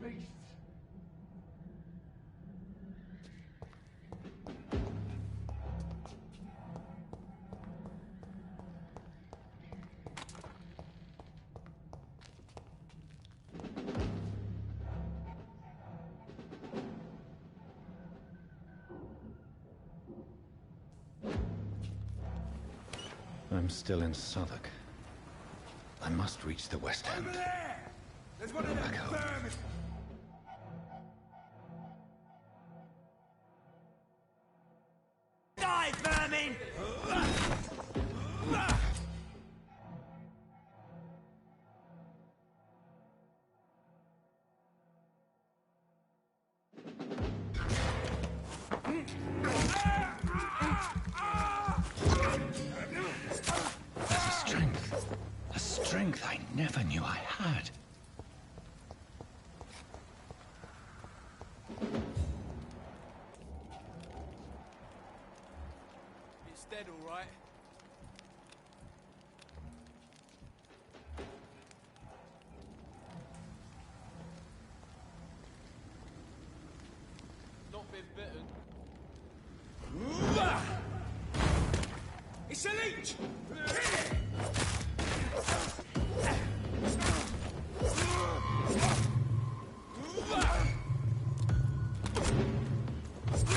beasts. I'm still in Southwark. I must reach the West End. Over there! There's one of them Back home. vermin. Die, vermin! A strength I never knew I had. It's dead, all right. Not been bitten. It's a leech!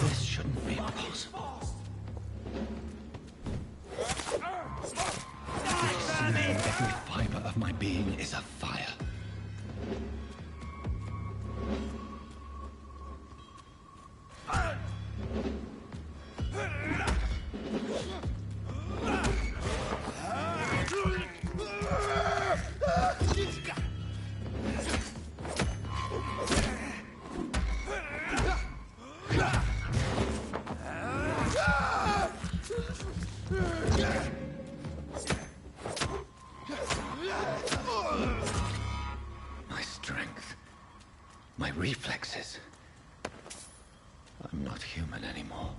This shouldn't be possible. Every fiber of my being is afire. My strength, my reflexes. I'm not human anymore.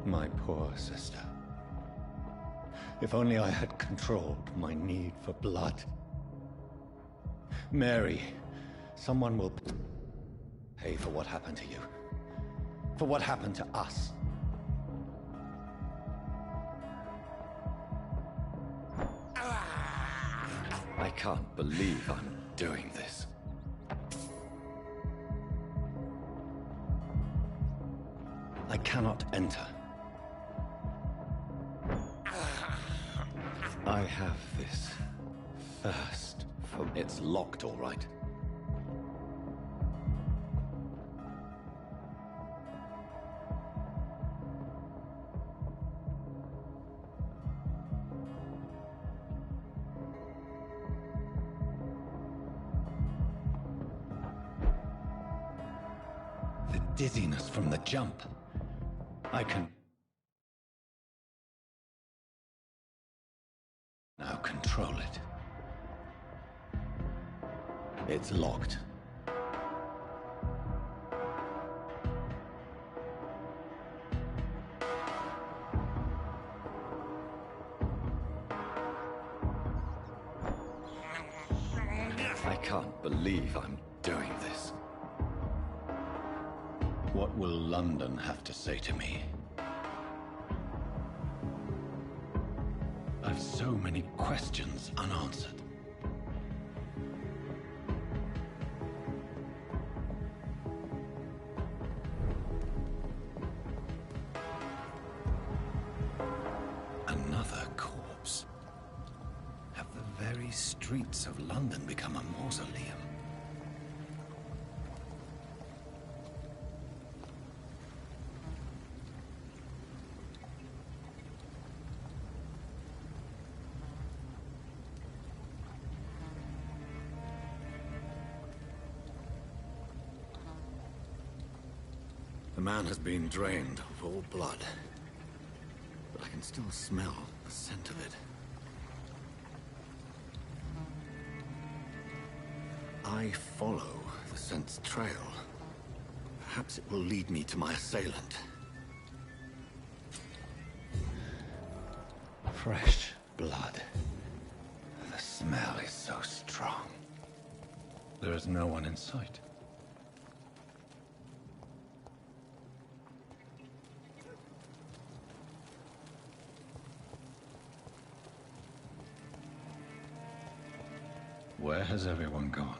My poor sister. If only I had controlled my need for blood. Mary, someone will pay for what happened to you. For what happened to us. I can't believe I'm doing this. I cannot enter. I have this thirst for... It's locked, all right. The dizziness from the jump. I can... now control it. It's locked. can't believe I'm doing this. What will London have to say to me? I've so many questions unanswered. Another corpse. Have the very streets of London become a mausoleum? The man has been drained of all blood, but I can still smell the scent of it. I follow the scent's trail. Perhaps it will lead me to my assailant. Fresh blood. The smell is so strong. There is no one in sight. Where has everyone gone?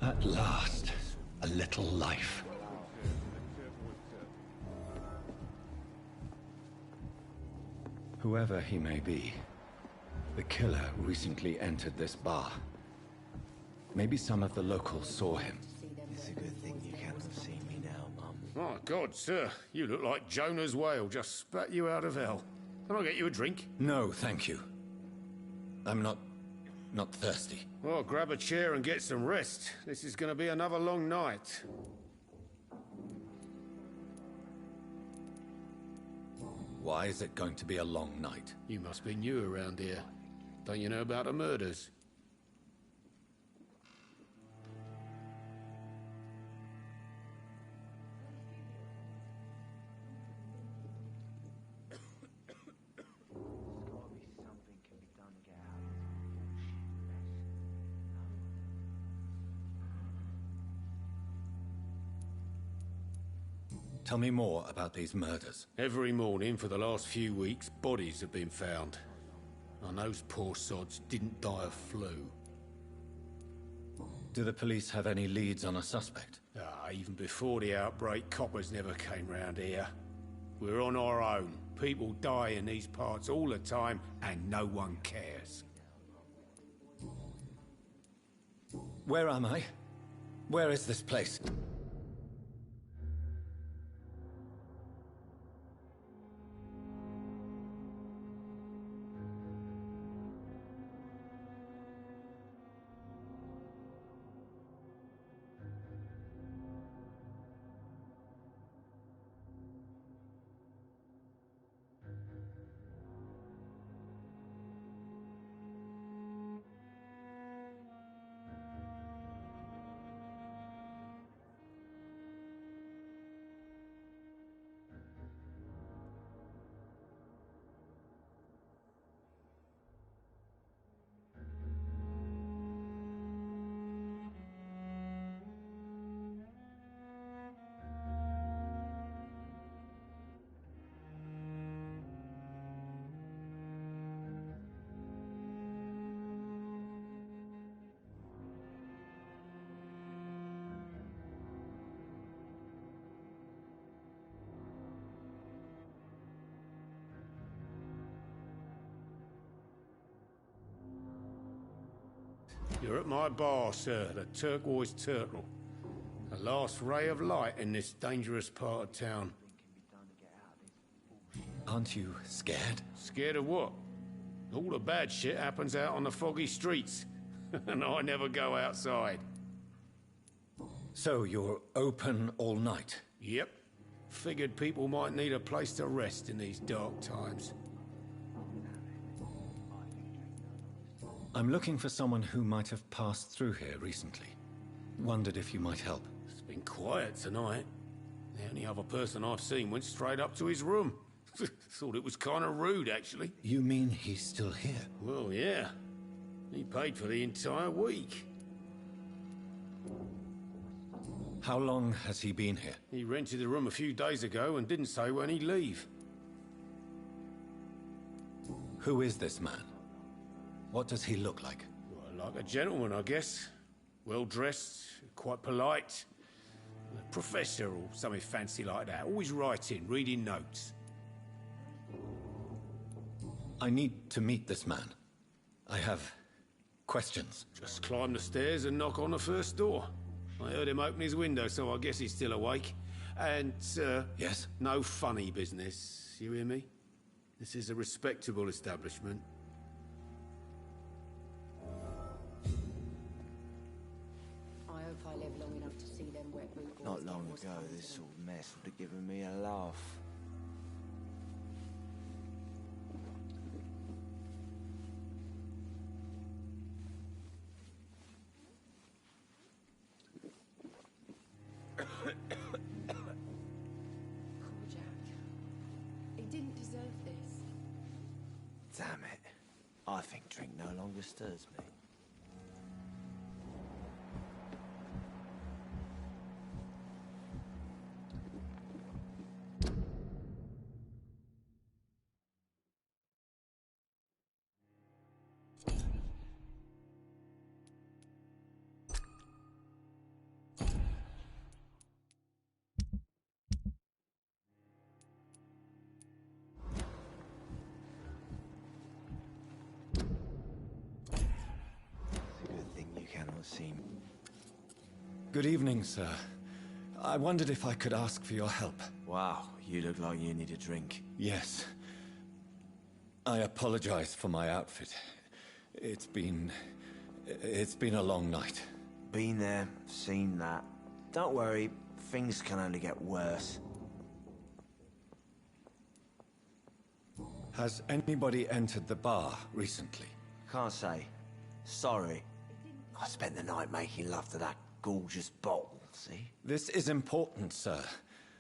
At last, a little life. Whoever he may be, the killer recently entered this bar. Maybe some of the locals saw him. It's a good thing you can't see me now, Mum. My God, sir, you look like Jonah's whale just spat you out of hell. Can I get you a drink? No, thank you. I'm not thirsty. Well, grab a chair and get some rest. This is going to be another long night. Why is it going to be a long night? You must be new around here. Don't you know about the murders? Tell me more about these murders. Every morning for the last few weeks, bodies have been found. And those poor sods didn't die of flu. Do the police have any leads on a suspect? Even before the outbreak, coppers never came round here. We're on our own. People die in these parts all the time, and no one cares. Where am I? Where is this place? You're at my bar, sir, the Turquoise Turtle. The last ray of light in this dangerous part of town. Aren't you scared? Scared of what? All the bad shit happens out on the foggy streets. And I never go outside. So you're open all night? Yep. Figured people might need a place to rest in these dark times. I'm looking for someone who might have passed through here recently. Wondered if you might help. It's been quiet tonight. The only other person I've seen went straight up to his room. Thought it was kind of rude, actually. You mean he's still here? Well, yeah. He paid for the entire week. How long has he been here? He rented the room a few days ago and didn't say when he'd leave. Who is this man? What does he look like? Well, like a gentleman, I guess. Well-dressed, quite polite. A professor or something fancy like that. Always writing, reading notes. I need to meet this man. I have questions. Just climb the stairs and knock on the first door. I heard him open his window, so I guess he's still awake. And, Yes? no funny business. You hear me? This is a respectable establishment. I hope I live long enough to see them wet boot boys. Not long ago, this sort of mess would have given me a laugh. Poor Jack. He didn't deserve this. Damn it. I think drink no longer stirs me. See. Good evening, sir. I wondered if I could ask for your help. Wow, you look like you need a drink. Yes. I apologize for my outfit. It's been a long night. Been there, seen that. Don't worry, things can only get worse. Has anybody entered the bar recently? Can't say. Sorry. I spent the night making love to that gorgeous bottle, see? This is important, sir.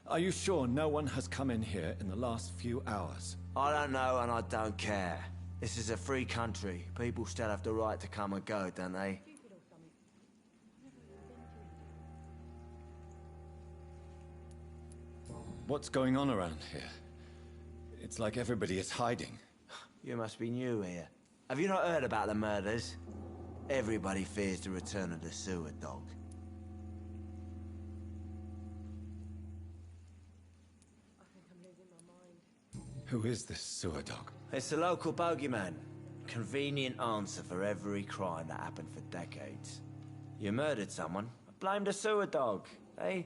Are you sure no one has come in here in the last few hours? I don't know and I don't care. This is a free country. People still have the right to come and go, don't they? What's going on around here? It's like everybody is hiding. You must be new here. Have you not heard about the murders? Everybody fears the return of the sewer dog. I think I'm losing my mind. Who is this sewer dog? It's the local bogeyman. Convenient answer for every crime that happened for decades. You murdered someone, blame the sewer dog, eh?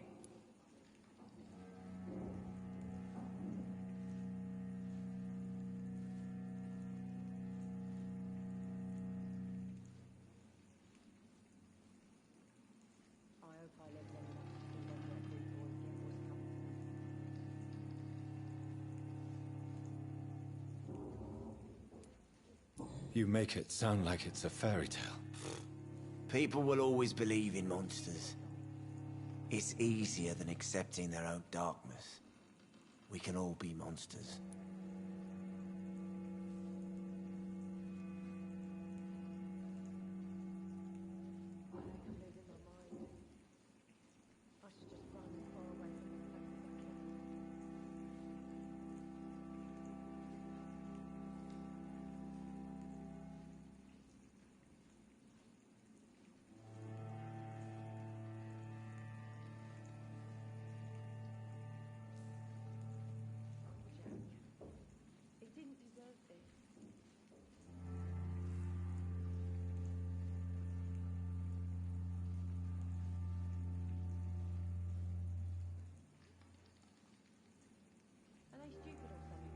I hope I live long enough to see when that big boy again was coming. You make it sound like it's a fairy tale. People will always believe in monsters. It's easier than accepting their own darkness. We can all be monsters. I think I'm losing my mind. I should just run as far away from this place as I can. Jack, he didn't deserve this. Are they stupid or something?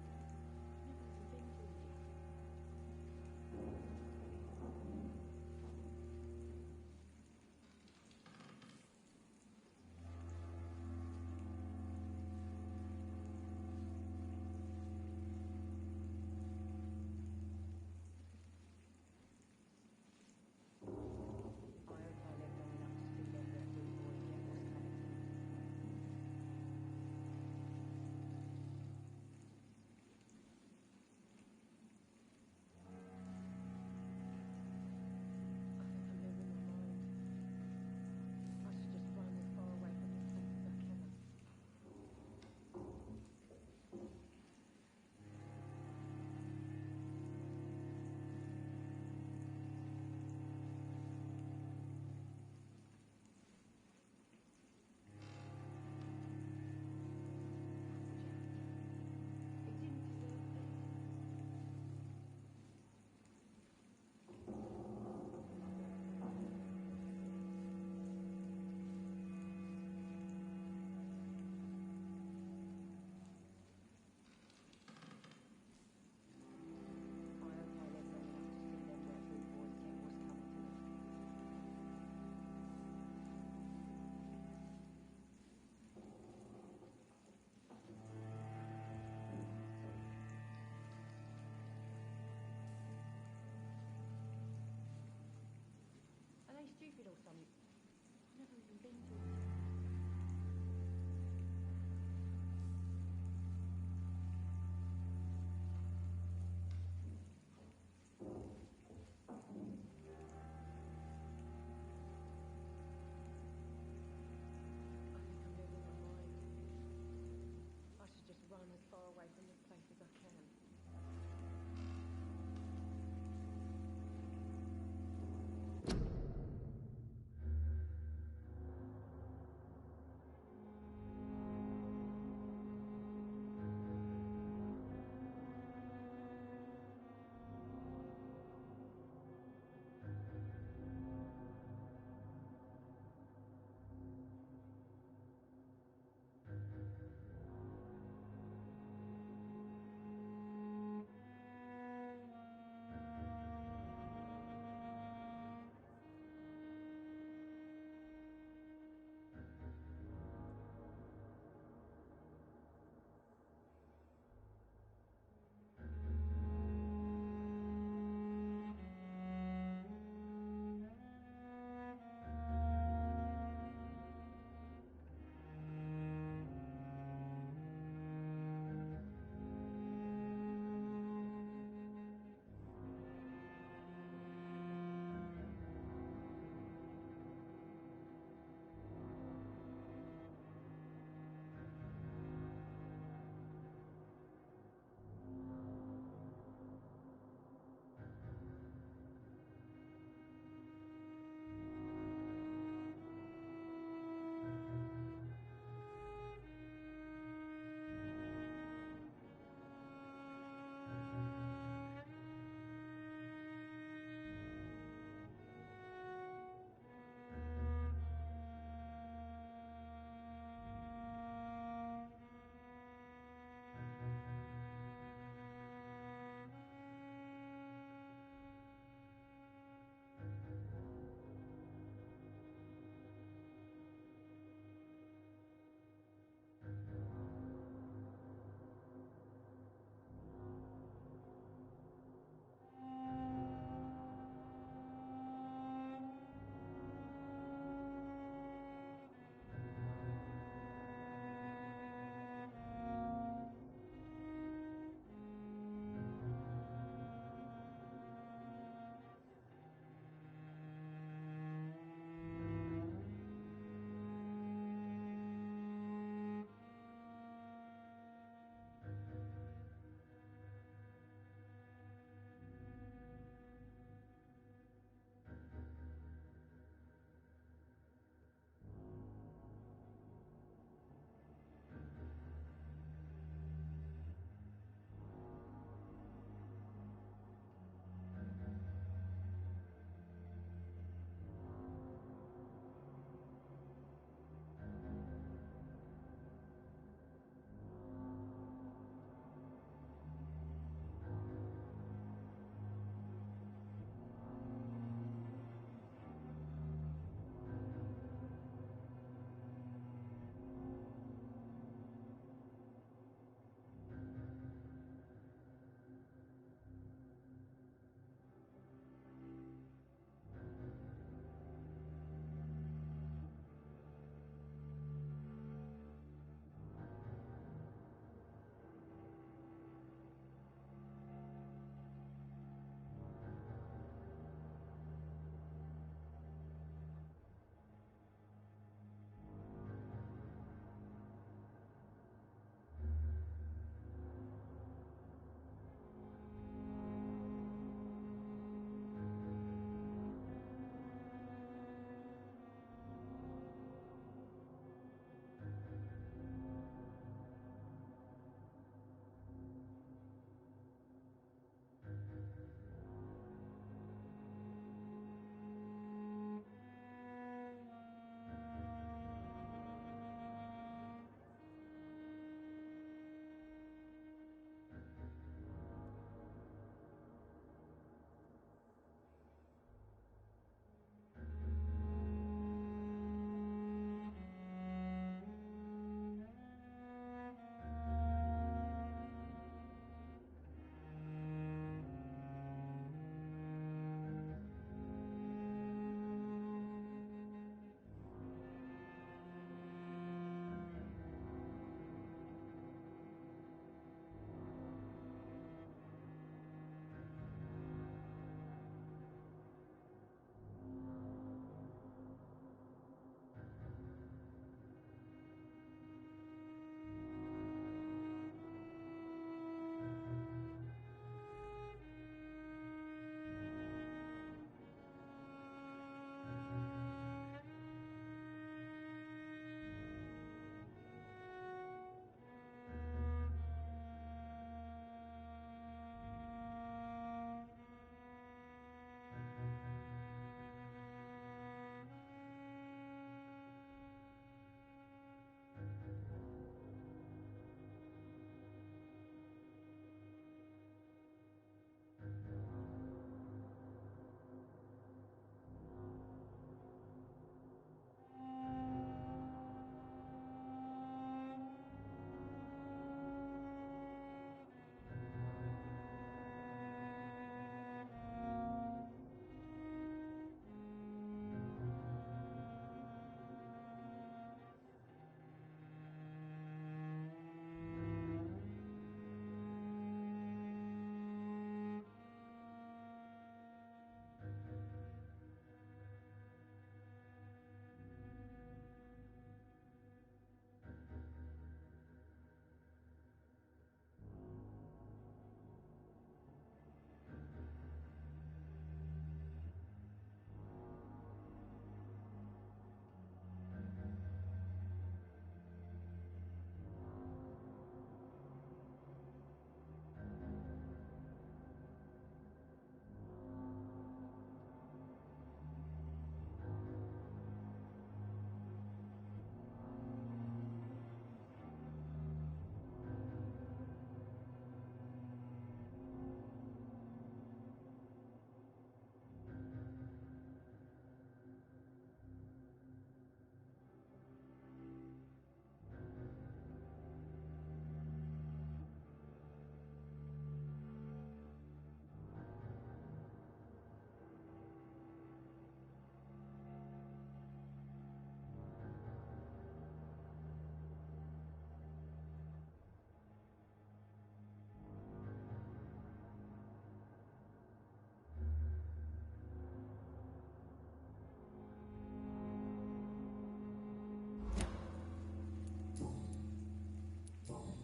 I've never even been to India. I hope I live long enough to see when that big boy again was coming. I think I'm losing my mind. I should just run as far away from this place as I can. He didn't deserve this. I hope I live long enough to see when that big boy again was coming to me. Are they stupid or something? I've never even been to India. I think I'm losing my mind. I should just run as far away from this place as I can.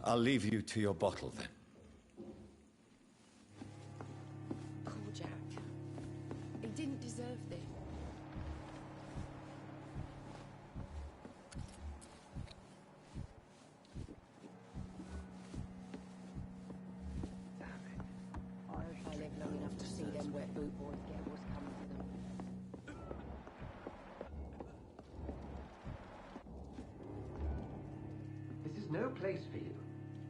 I'll leave you to your bottle then. Poor Jack. He didn't deserve this. Damn it. I hope I live long enough to see them wet boot boys get what's coming to them. This is no place for you.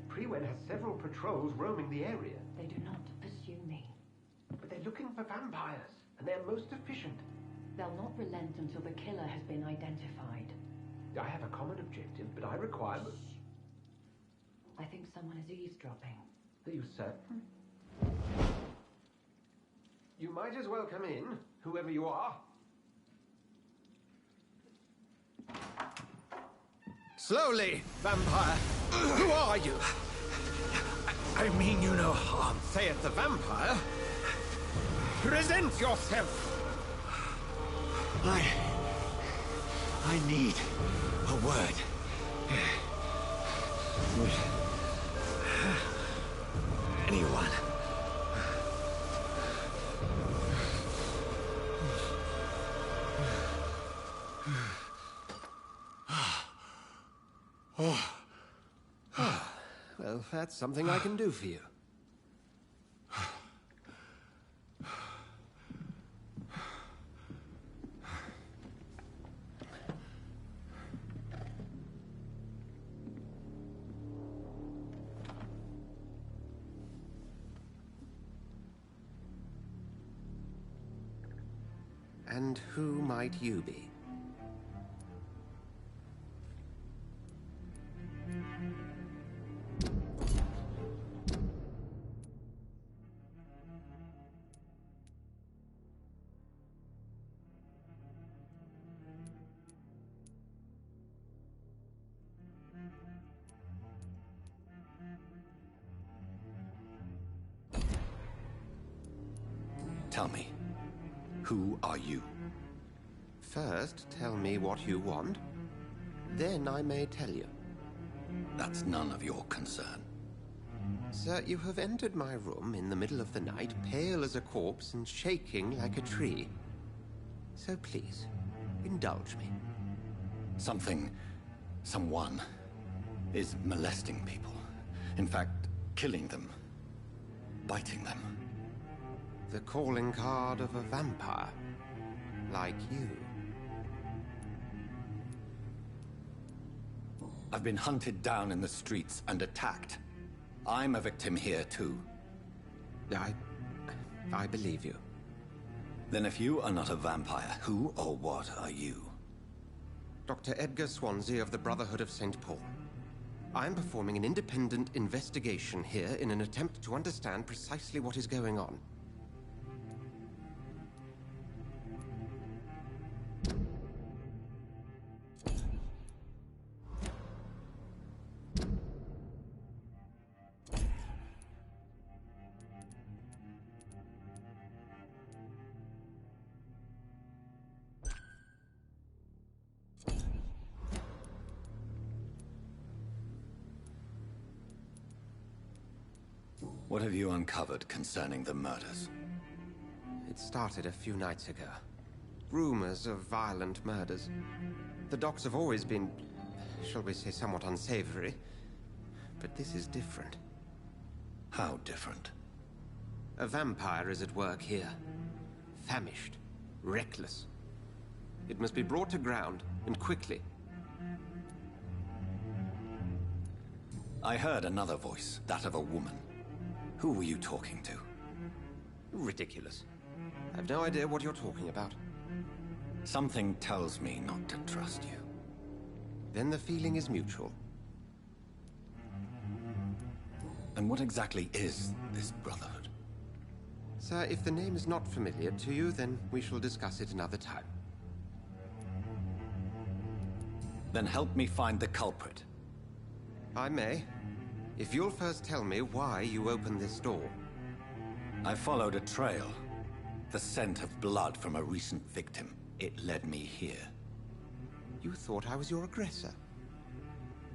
Priwen has several patrols roaming the area, They do not pursue me. but they're looking for vampires, and they're most efficient. They'll not relent until the killer has been identified. I have a common objective, but I require... I think someone is eavesdropping. Are you certain? You might as well come in, whoever you are. Slowly, vampire. Who are you? I mean you no harm, saith the vampire. Present yourself. I need a word. Anyone? Well, that's something I can do for you. And who might you be? Tell me, who are you? First, tell me what you want. Then I may tell you. That's none of your concern. Sir, you have entered my room in the middle of the night, pale as a corpse and shaking like a tree. So please, indulge me. Someone is molesting people. In fact, killing them. Biting them. The calling card of a vampire. Like you. I've been hunted down in the streets and attacked. I'm a victim here too. I believe you. Then if you are not a vampire, who or what are you? Dr. Edgar Swansea of the Brotherhood of St. Paul. I'm performing an independent investigation here in an attempt to understand precisely what is going on. What have you uncovered concerning the murders? It started a few nights ago. Rumors of violent murders. The docks have always been, shall we say, somewhat unsavory. But this is different. How different? A vampire is at work here. Famished. Reckless. It must be brought to ground, and quickly. I heard another voice, that of a woman. Who were you talking to? Ridiculous. I have no idea what you're talking about. Something tells me not to trust you. Then the feeling is mutual. And what exactly is this Brotherhood? Sir, if the name is not familiar to you, then we shall discuss it another time. Then help me find the culprit. I may. If you'll first tell me why you opened this door. I followed a trail. The scent of blood from a recent victim. It led me here. You thought I was your aggressor.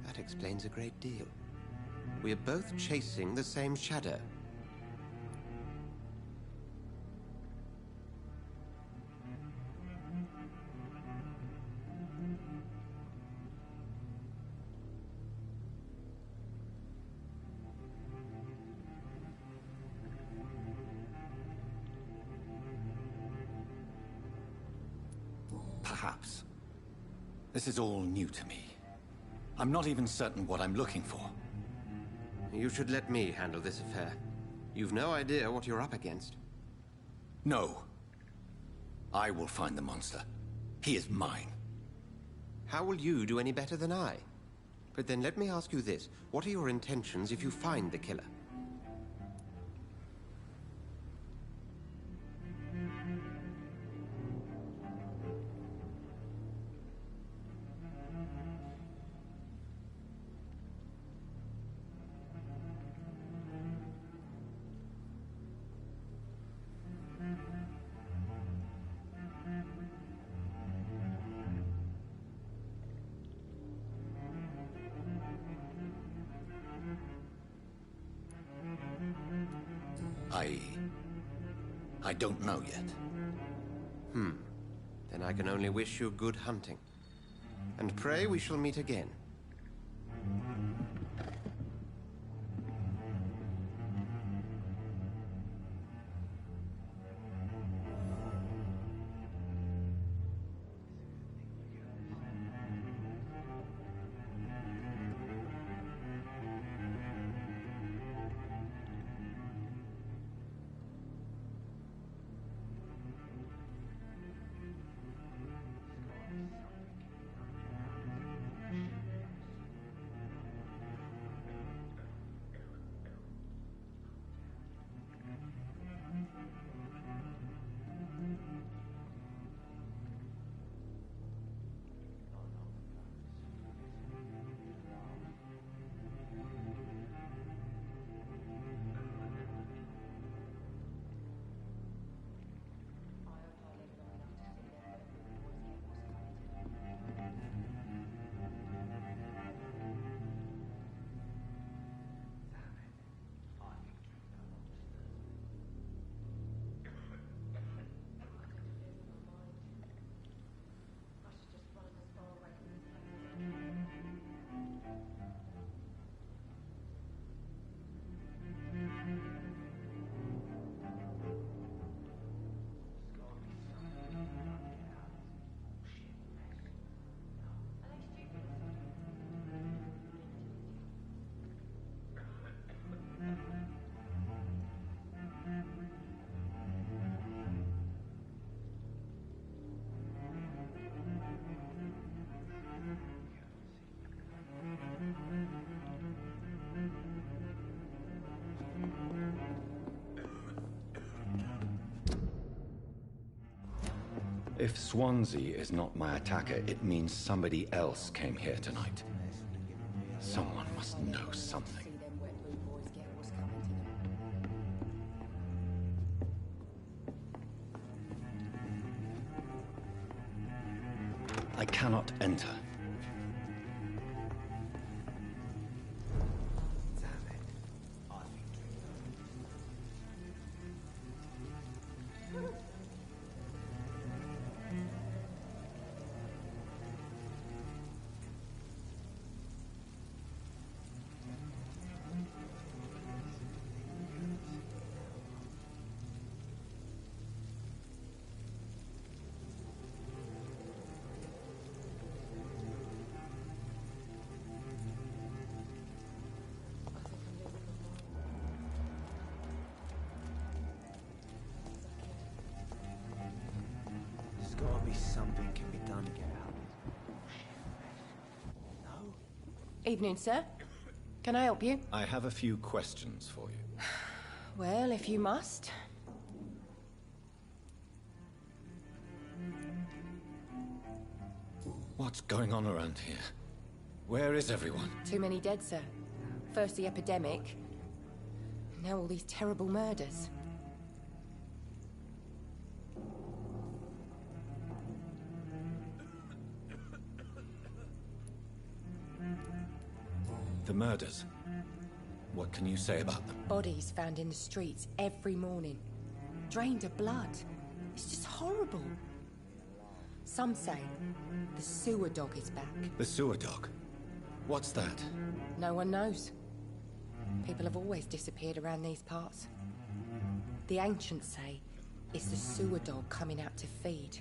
That explains a great deal. We're both chasing the same shadow. Perhaps. This is all new to me. I'm not even certain what I'm looking for. You should let me handle this affair. You've no idea what you're up against. No. I will find the monster. He is mine. How will you do any better than I? But then let me ask you this. What are your intentions if you find the killer? I don't know yet. Then I can only wish you good hunting. And pray we shall meet again. If Swansea is not my attacker, it means somebody else came here tonight. Someone must know something. See them wet blue boys get what's coming to them. I cannot enter. There's gotta be something can be done to get out. No? Evening, sir. Can I help you? I have a few questions for you. Well, if you must. What's going on around here? Where is everyone? Too many dead, sir. First the epidemic. Now all these terrible murders. The murders. What can you say about them? Bodies found in the streets every morning. Drained of blood. It's just horrible. Some say the sewer dog is back. The sewer dog? What's that? No one knows. People have always disappeared around these parts. The ancients say it's the sewer dog coming out to feed.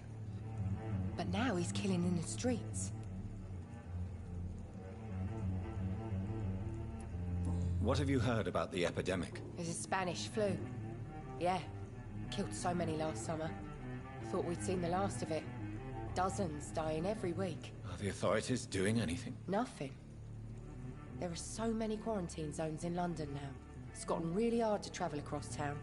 But now he's killing in the streets. What have you heard about the epidemic? There's a Spanish flu. Yeah. Killed so many last summer. Thought we'd seen the last of it. Dozens dying every week. Are the authorities doing anything? Nothing. There are so many quarantine zones in London now. It's gotten really hard to travel across town.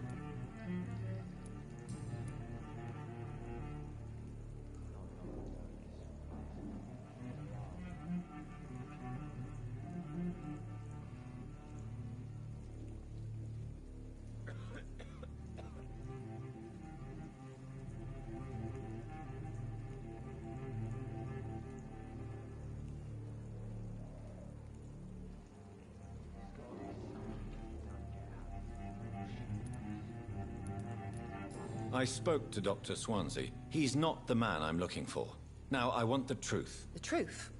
I spoke to Dr. Swansea. He's not the man I'm looking for. Now, I want the truth. The truth?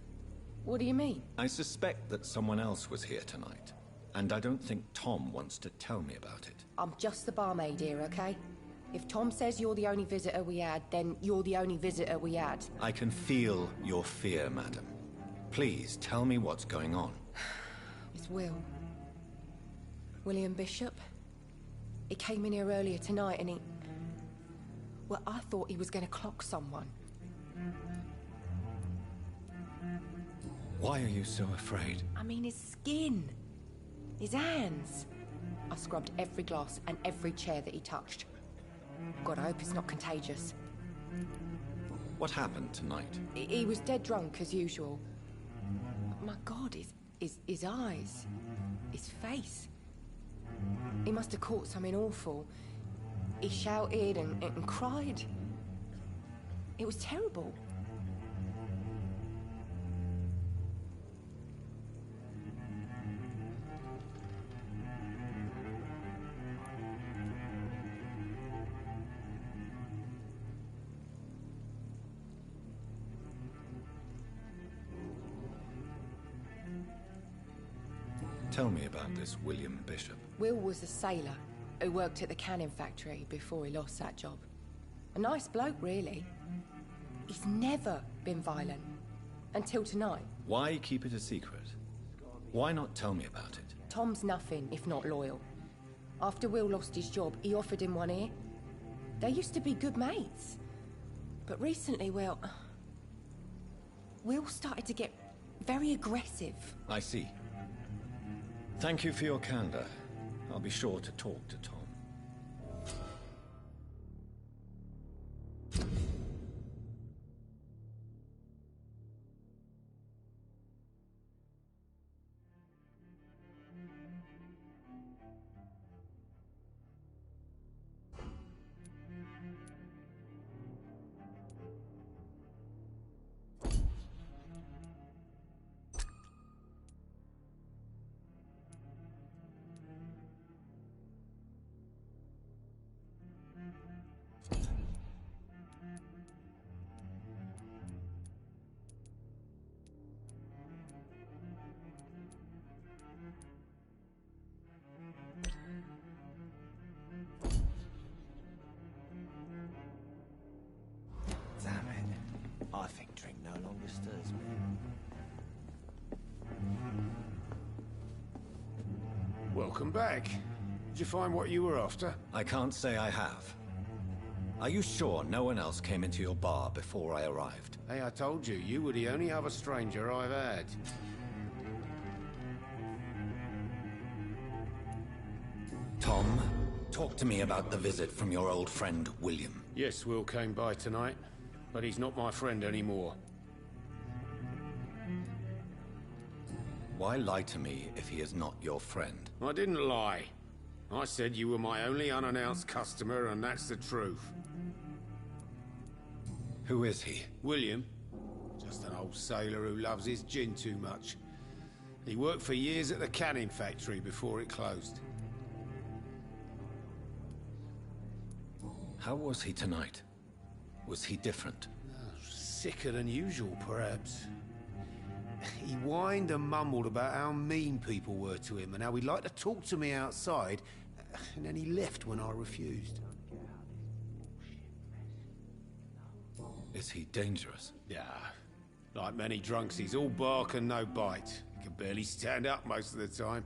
What do you mean? I suspect that someone else was here tonight. And I don't think Tom wants to tell me about it. I'm just the barmaid here, okay? If Tom says you're the only visitor we had, then you're the only visitor we had. I can feel your fear, madam. Please, tell me what's going on. It's Will. William Bishop. He came in here earlier tonight and he... Well, I thought he was going to clock someone. Why are you so afraid? I mean, his skin. His hands. I scrubbed every glass and every chair that he touched. God, I hope it's not contagious. What happened tonight? He was dead drunk, as usual. My God, his eyes. His face. He must have caught something awful. He shouted and cried. It was terrible. Tell me about this William Bishop. Will was a sailor who worked at the cannon factory before he lost that job. A nice bloke, really. He's never been violent. Until tonight. Why keep it a secret? Why not tell me about it? Tom's nothing if not loyal. After Will lost his job, he offered him one ear. They used to be good mates. But recently, Will started to get very aggressive. I see. Thank you for your candor. I'll be sure to talk to Tom. Damn it. I think drink no longer stirs me. Welcome back. Did you find what you were after? I can't say I have. Are you sure no one else came into your bar before I arrived? Hey, I told you, you were the only other stranger I've had. Tom, talk to me about the visit from your old friend, William. Yes, Will came by tonight, but he's not my friend anymore. Why lie to me if he is not your friend? I didn't lie. I said you were my only unannounced customer, and that's the truth. Who is he? William. Just an old sailor who loves his gin too much. He worked for years at the canning factory before it closed. How was he tonight? Was he different? Sicker than usual, perhaps. He whined and mumbled about how mean people were to him and how he'd like to talk to me outside, and then he left when I refused. Is he dangerous? Yeah. Like many drunks, he's all bark and no bite. He can barely stand up most of the time.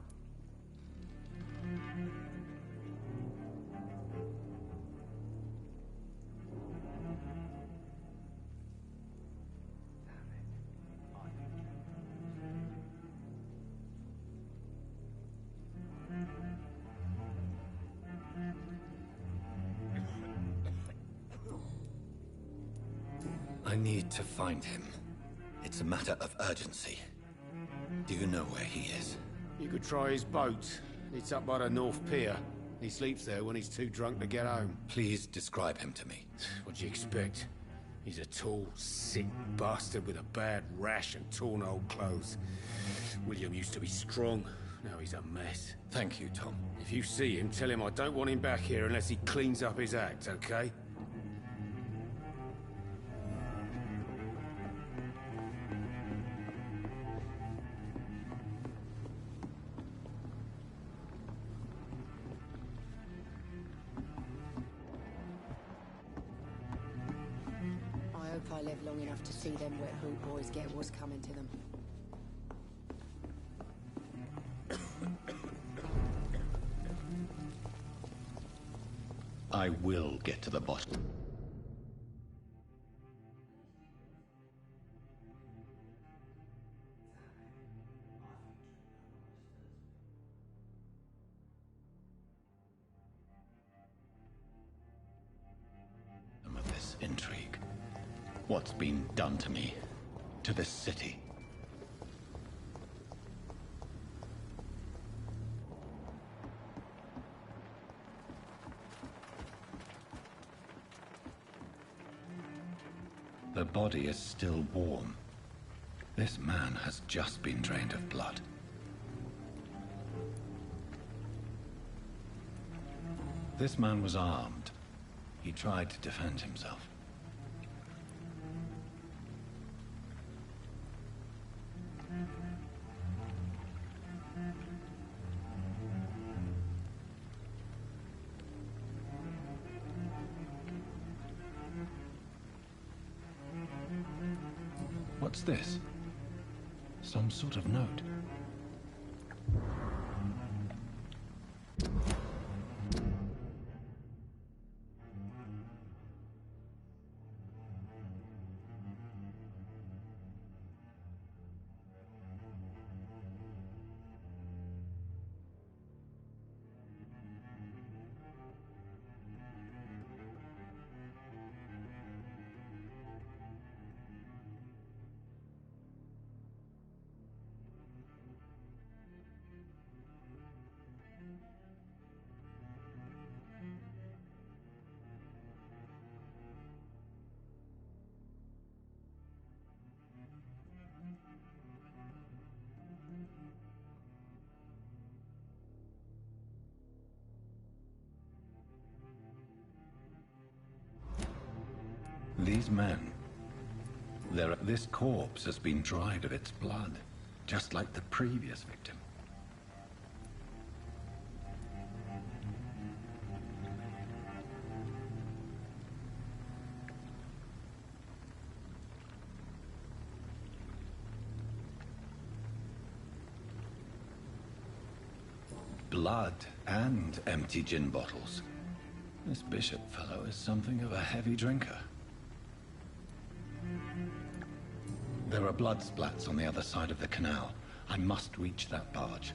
I need to find him. It's a matter of urgency. Do you know where he is? You could try his boat. It's up by the North Pier. He sleeps there when he's too drunk to get home. Please describe him to me. What do you expect? He's a tall, sick bastard with a bad rash and torn old clothes. William used to be strong. Now he's a mess. Thank you, Tom. If you see him, tell him I don't want him back here unless he cleans up his act, okay? I hope I live long enough to see them wet hoot boys get what's coming to them. I will get to the bottom. Of this intrigue. What's been done to me? To this city? The body is still warm. This man has just been drained of blood. This man was armed. He tried to defend himself. What's this? Some sort of note. These men, this corpse has been dried of its blood, just like the previous victim. Blood and empty gin bottles. This bishop fellow is something of a heavy drinker. There are blood splats on the other side of the canal. I must reach that barge.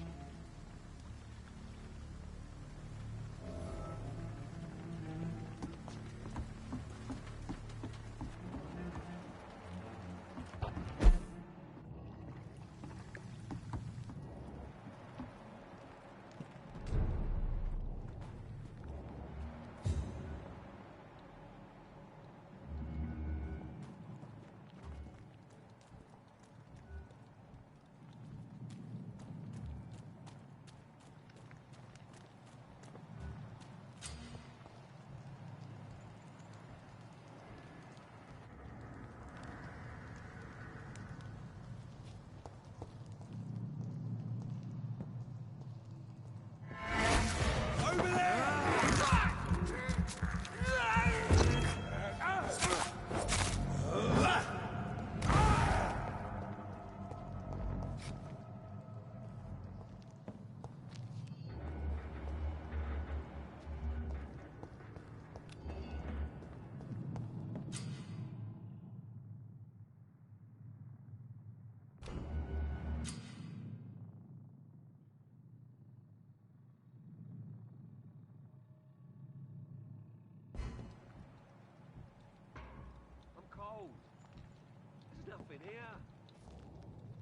here.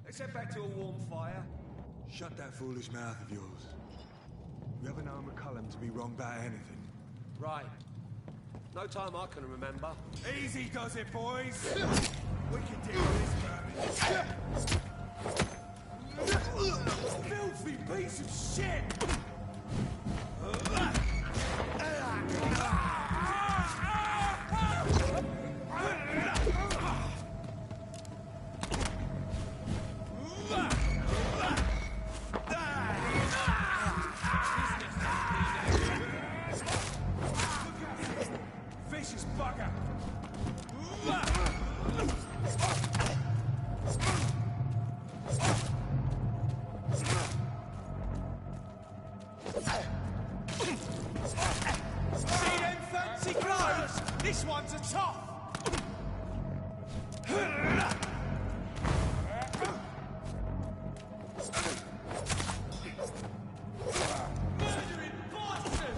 Let's head back to a warm fire. Shut that foolish mouth of yours. You ever known McCullum to be wrong about anything? Right. No time I can remember. Easy does it, boys! We can deal with this vermin. Filthy piece of shit! Vicious bugger! See them fancy clothes? This one's a toff! Murdering bastard!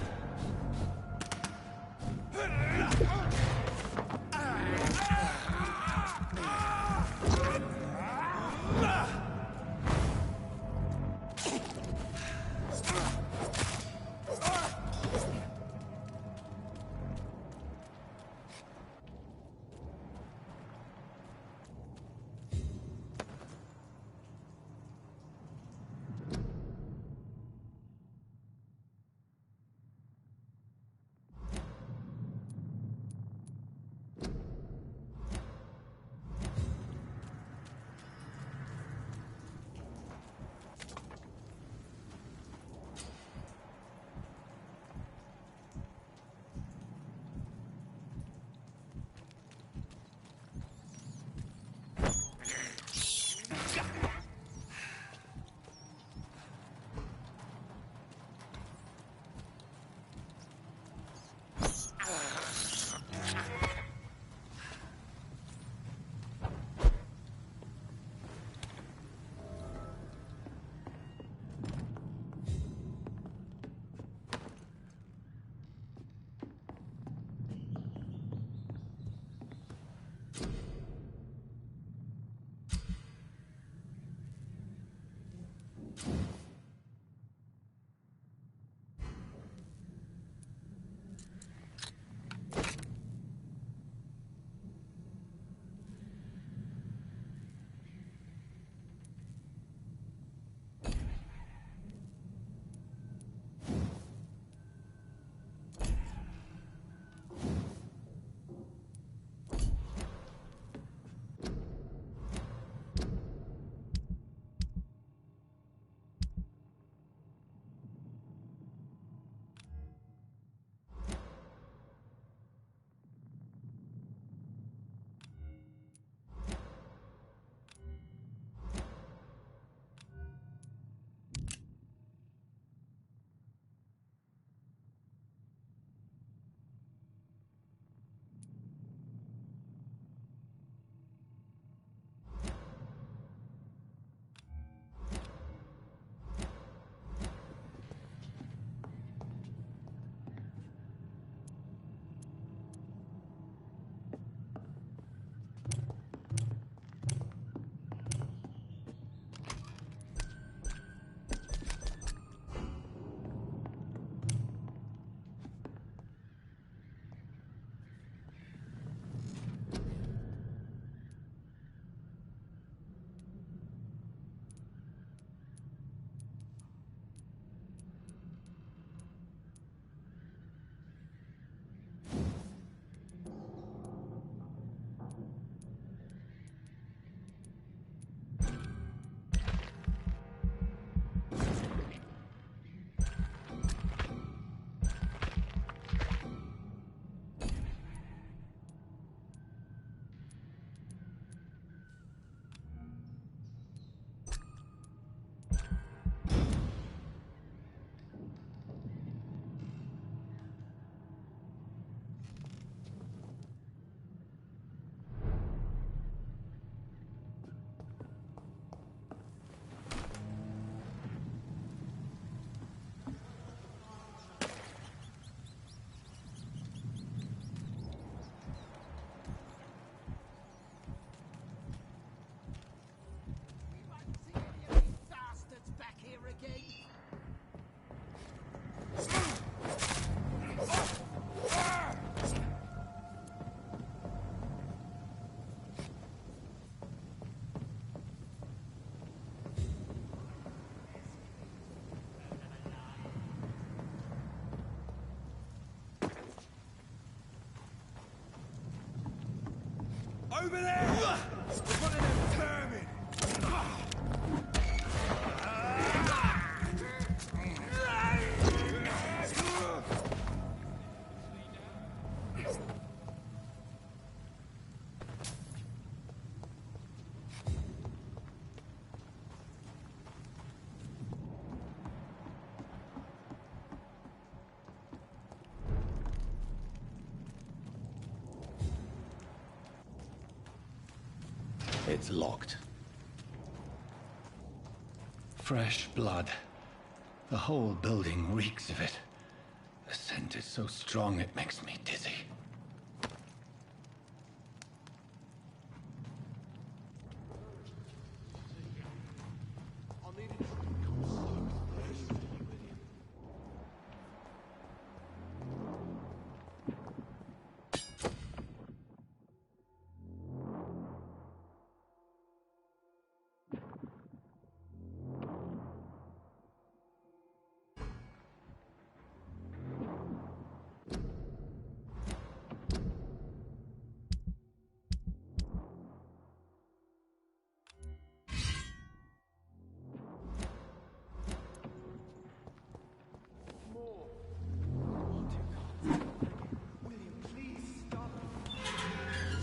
Over there! One of them vermin! It's locked. Fresh blood. The whole building reeks of it. The scent is so strong it makes me dizzy.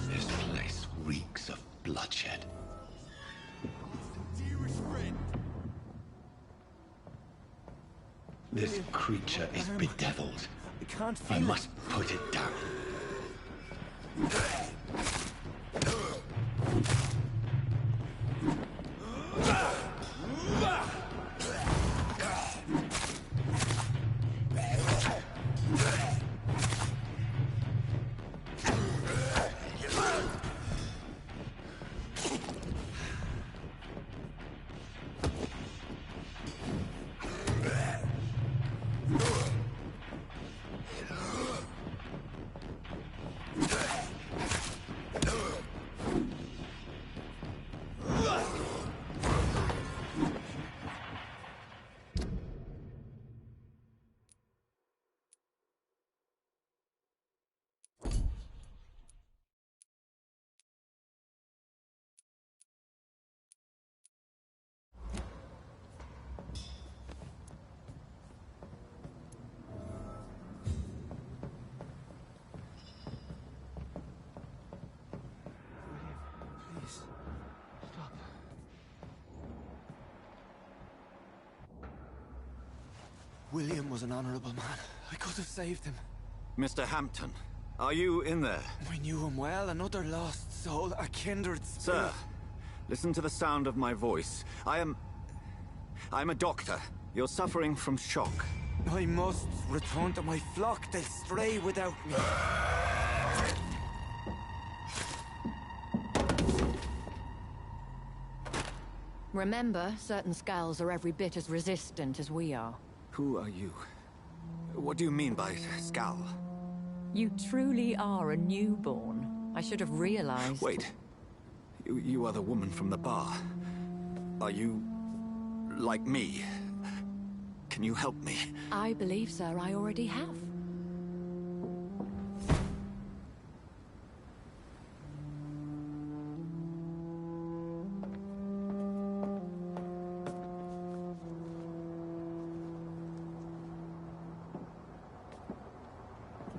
This place reeks of bloodshed. This creature is bedeviled. I can't feel I it. must put it down. William was an honorable man. I could have saved him. Mr. Hampton, are you in there? I knew him well, another lost soul, a kindred spirit. Sir, listen to the sound of my voice. I'm a doctor. You're suffering from shock. I must return to my flock. They'll stray without me. Remember, certain skulls are every bit as resistant as we are. Who are you? What do you mean by Skal? You truly are a newborn. I should have realized. Wait. You are the woman from the bar. Are you... like me? Can you help me? I believe, sir, I already have.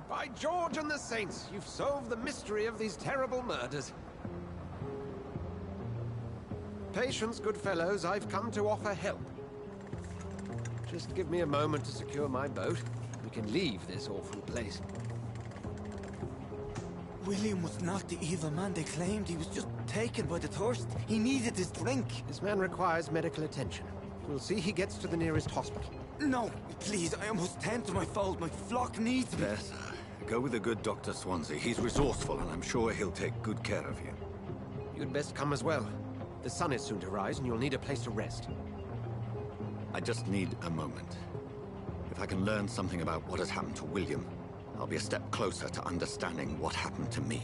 By George and the Saints, you've solved the mystery of these terrible murders. Patience, good fellows, I've come to offer help. Just give me a moment to secure my boat. We can leave this awful place. William was not the evil man they claimed. He was just taken by the thirst. He needed his drink. This man requires medical attention. We'll see he gets to the nearest hospital. No, please, I must tend to my fold. My flock needs me. There, sir. Go with the good Dr. Swansea. He's resourceful, and I'm sure he'll take good care of you. You'd best come as well. The sun is soon to rise, and you'll need a place to rest. I just need a moment. If I can learn something about what has happened to William, I'll be a step closer to understanding what happened to me.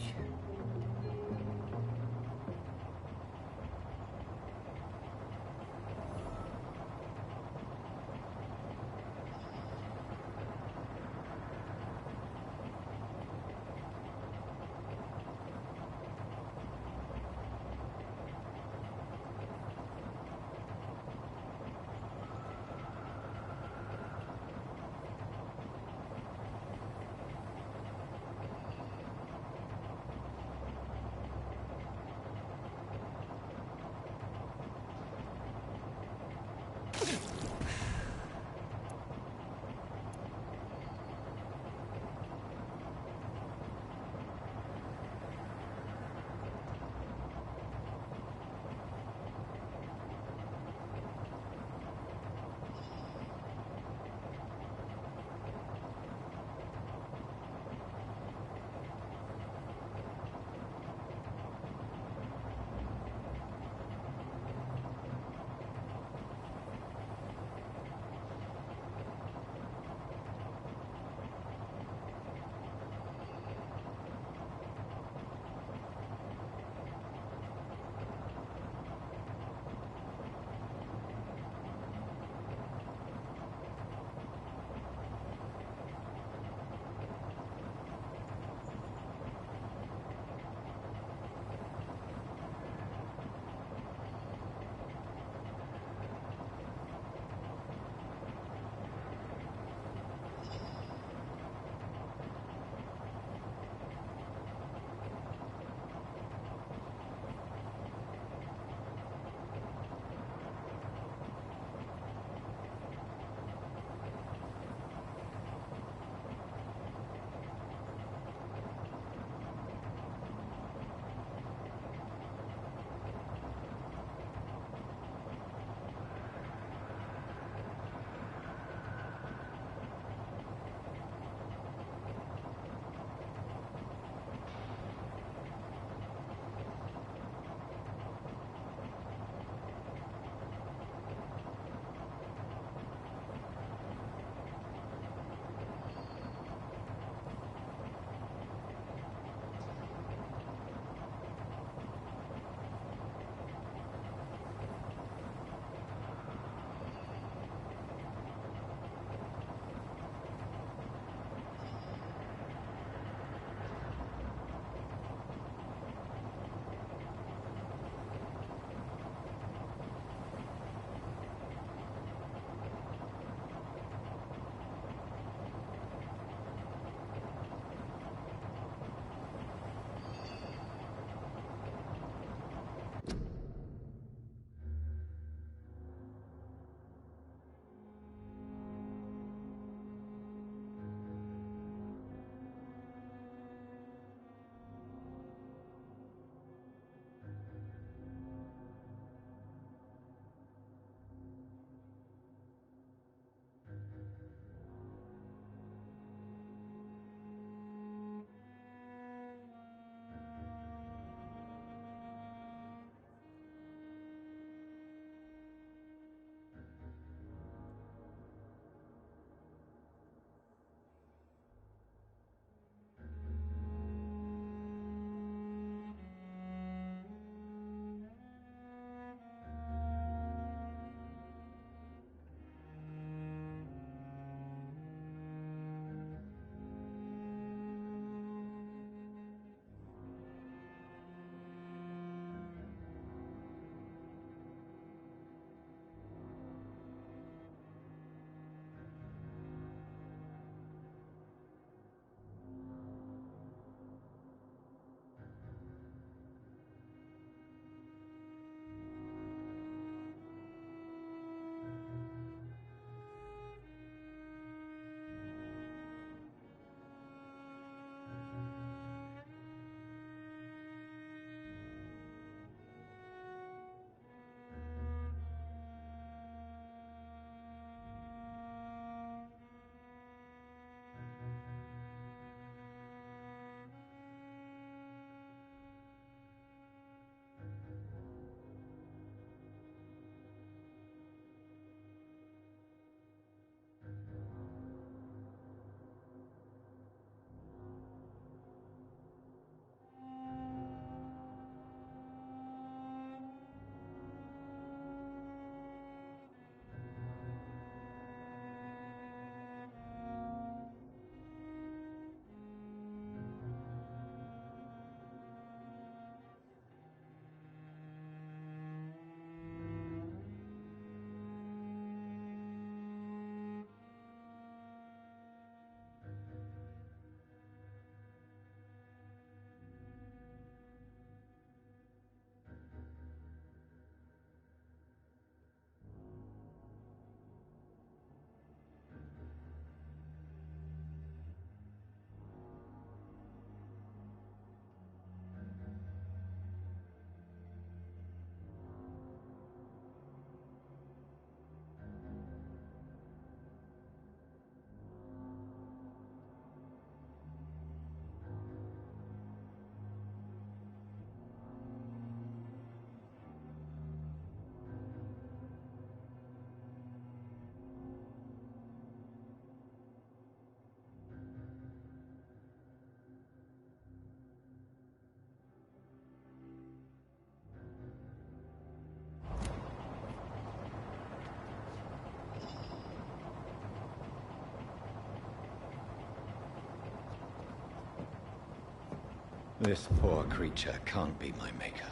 This poor creature can't be my maker.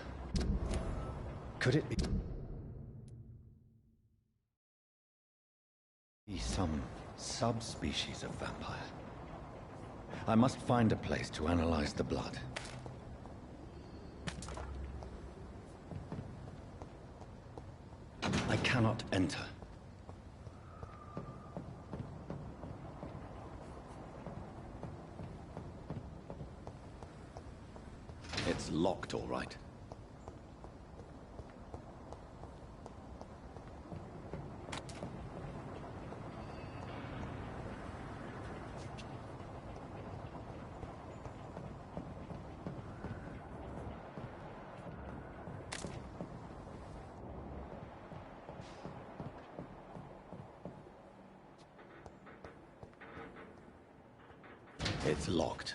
Could it be some subspecies of vampire? I must find a place to analyze the blood. I cannot enter. It's locked, all right. It's locked.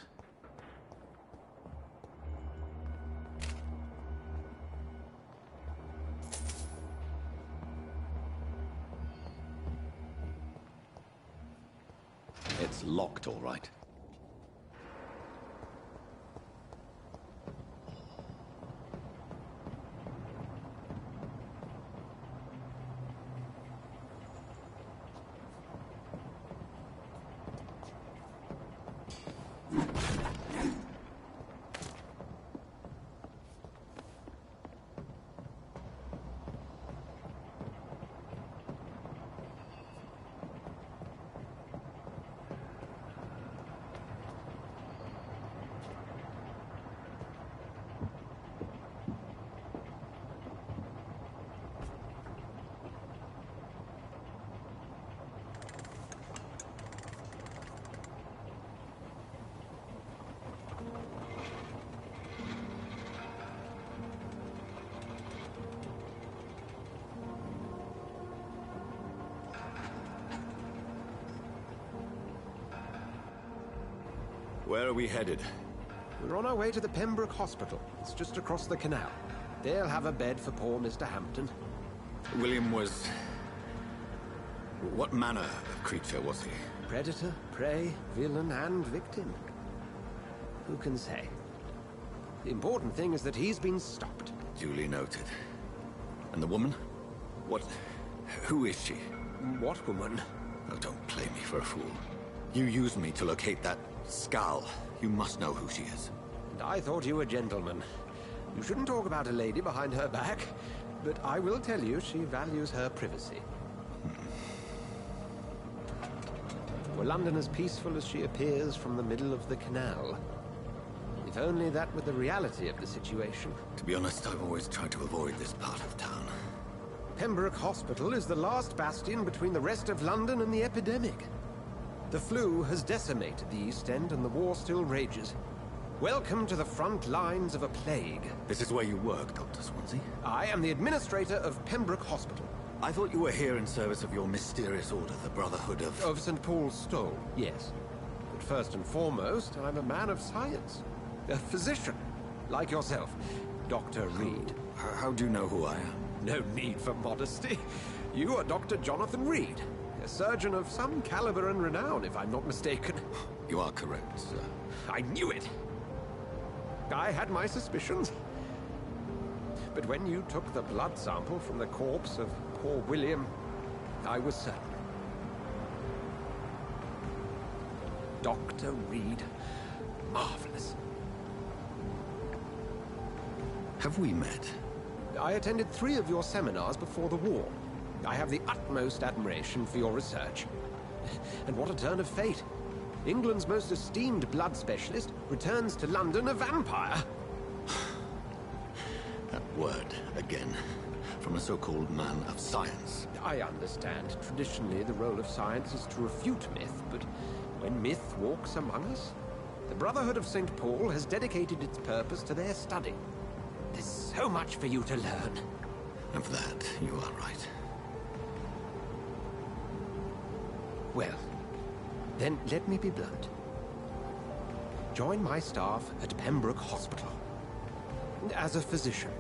It's locked, all right. Where are we headed? We're on our way to the Pembroke Hospital. It's just across the canal. They'll have a bed for poor Mr. Hampton. William was... what manner of creature was he? Predator, prey, villain, and victim. Who can say? The important thing is that he's been stopped. Duly noted. And the woman? What... who is she? What woman? Oh, don't play me for a fool. You used me to locate that skull. You must know who she is. And I thought you a gentleman. You shouldn't talk about a lady behind her back, but I will tell you she values her privacy. Were London as peaceful as she appears from the middle of the canal? If only that were the reality of the situation. To be honest, I've always tried to avoid this part of town. Pembroke Hospital is the last bastion between the rest of London and the epidemic. The flu has decimated the East End and the war still rages. Welcome to the front lines of a plague. This is where you work, Dr. Swansea? I am the administrator of Pembroke Hospital. I thought you were here in service of your mysterious order, the Brotherhood of... Of St. Paul's Stole, yes. But first and foremost, I'm a man of science. A physician, like yourself, Dr. Reed. How do you know who I am? No need for modesty. You are Dr. Jonathan Reed, a surgeon of some caliber and renown, if I'm not mistaken. You are correct, sir. I knew it! I had my suspicions. But when you took the blood sample from the corpse of poor William, I was certain. Dr. Reed. Marvelous. Have we met? I attended 3 of your seminars before the war. I have the utmost admiration for your research. And what a turn of fate. England's most esteemed blood specialist returns to London a vampire. That word, again. From a so-called man of science. I understand. Traditionally, the role of science is to refute myth, but when myth walks among us, the Brotherhood of St. Paul has dedicated its purpose to their study. There's so much for you to learn. Of that, you are right. Well, then let me be blunt. Join my staff at Pembroke Hospital. As a physician.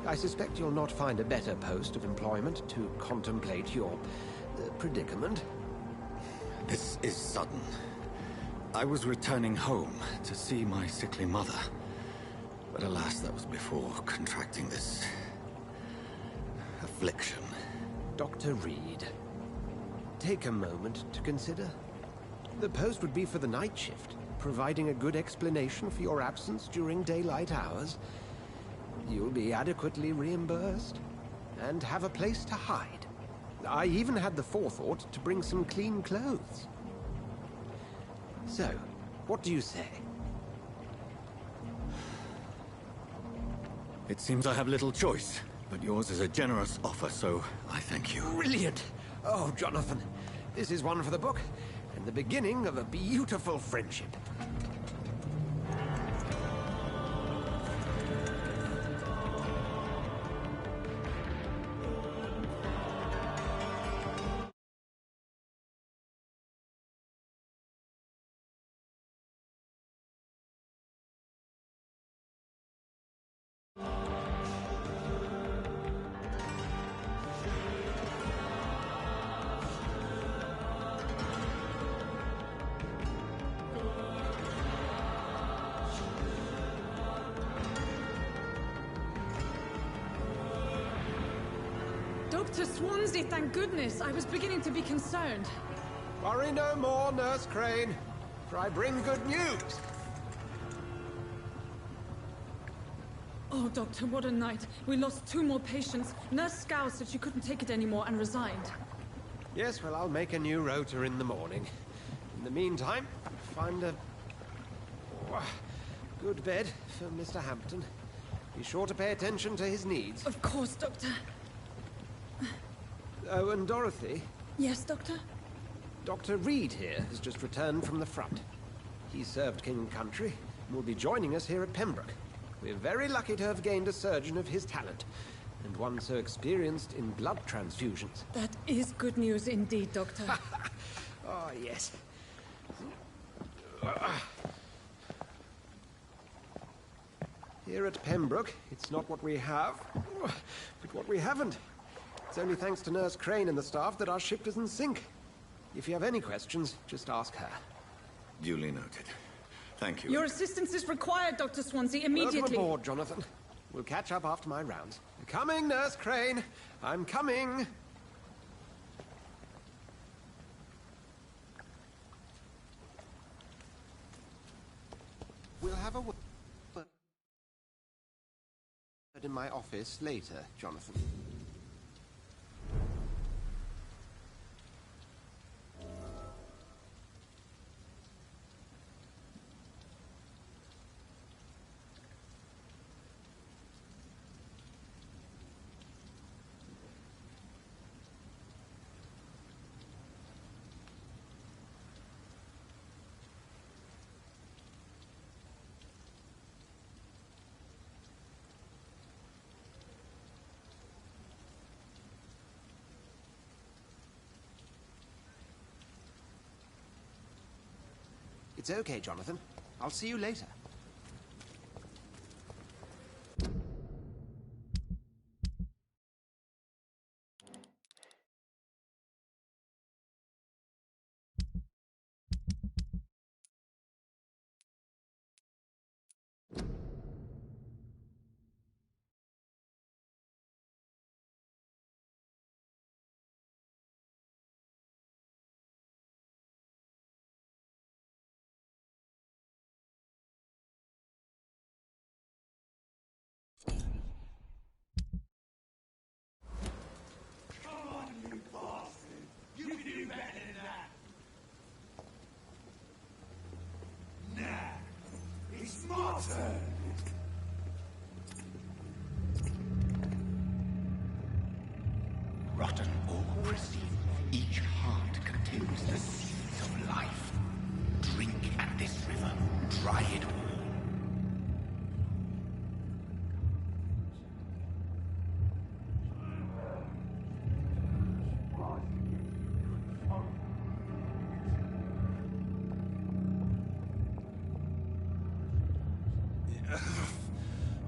I suspect you'll not find a better post of employment to contemplate your predicament. This is sudden. I was returning home to see my sickly mother. But alas, that was before contracting this affliction. Dr. Reed, take a moment to consider. The post would be for the night shift, providing a good explanation for your absence during daylight hours. You'll be adequately reimbursed, and have a place to hide. I even had the forethought to bring some clean clothes. So, what do you say? It seems I have little choice, but yours is a generous offer, so I thank you. Brilliant! Oh, Jonathan, this is one for the book, and the beginning of a beautiful friendship. Dr. Swansea, thank goodness. I was beginning to be concerned. Worry no more, Nurse Crane, for I bring good news. Oh, Doctor, what a night. We lost 2 more patients. Nurse Scow said she couldn't take it anymore and resigned. Yes, well, I'll make a new rota in the morning. In the meantime, find a good bed for Mr. Hampton. Be sure to pay attention to his needs. Of course, Doctor. Oh, and Dorothy? Yes, Doctor? Dr. Reed here has just returned from the front. He served King and Country and will be joining us here at Pembroke. We're very lucky to have gained a surgeon of his talent, and one so experienced in blood transfusions. That is good news indeed, Doctor. Oh, yes. Here at Pembroke, it's not what we have, but what we haven't. It's only thanks to Nurse Crane and the staff that our ship doesn't sink. If you have any questions, just ask her. Duly noted. Thank you. Your assistance is required, Dr. Swansea, immediately. Welcome aboard, Jonathan. We'll catch up after my rounds. I'm coming, Nurse Crane. I'm coming. We'll have a word in my office later, Jonathan. It's okay, Jonathan. I'll see you later. Rotten or pristine, each heart contains the seeds of life. Drink at this river, try it all.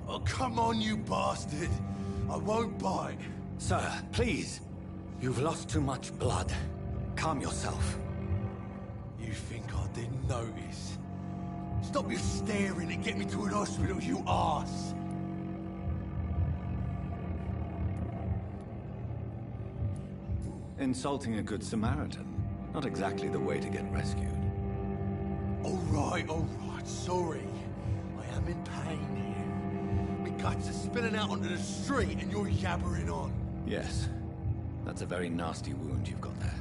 Oh, come on, you bastard. I won't bite. Sir, please. You've lost too much blood. Calm yourself. You think I didn't notice? Stop your staring and get me to an hospital, you arse! Insulting a good Samaritan. Not exactly the way to get rescued. All right, sorry. I am in pain here. My guts are spilling out onto the street and you're yabbering on. Yes. That's a very nasty wound you've got there.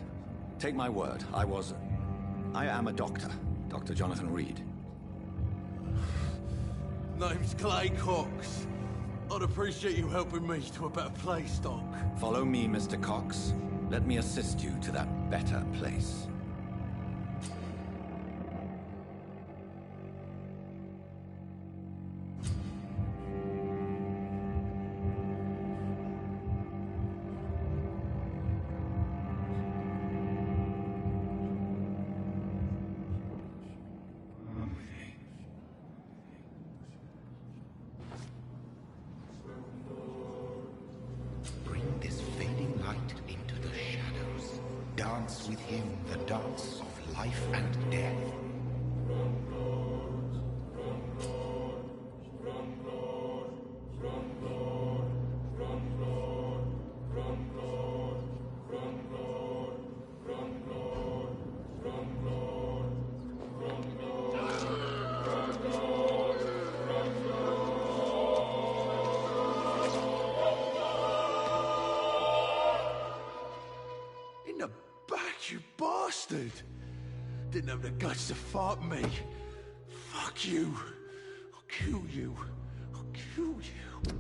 Take my word, I am a doctor. Dr. Jonathan Reed. Name's Clay Cox. I'd appreciate you helping me to a better place, Doc. Follow me, Mr. Cox. Let me assist you to that better place. Bring this fading light into the shadows. Dance with him the dance of life and death. In the back, you bastard! Didn't have the guts to fight me. Fuck you. I'll kill you. I'll kill you.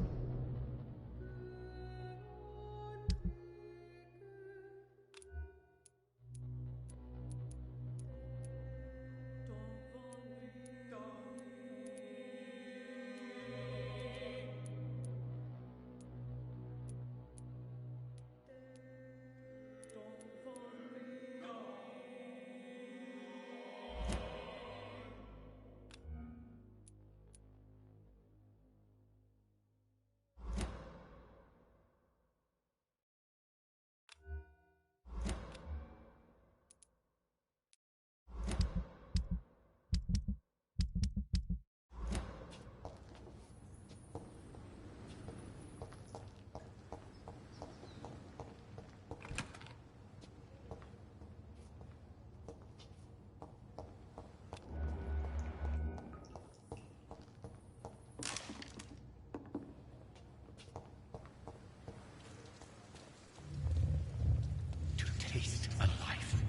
Taste a life,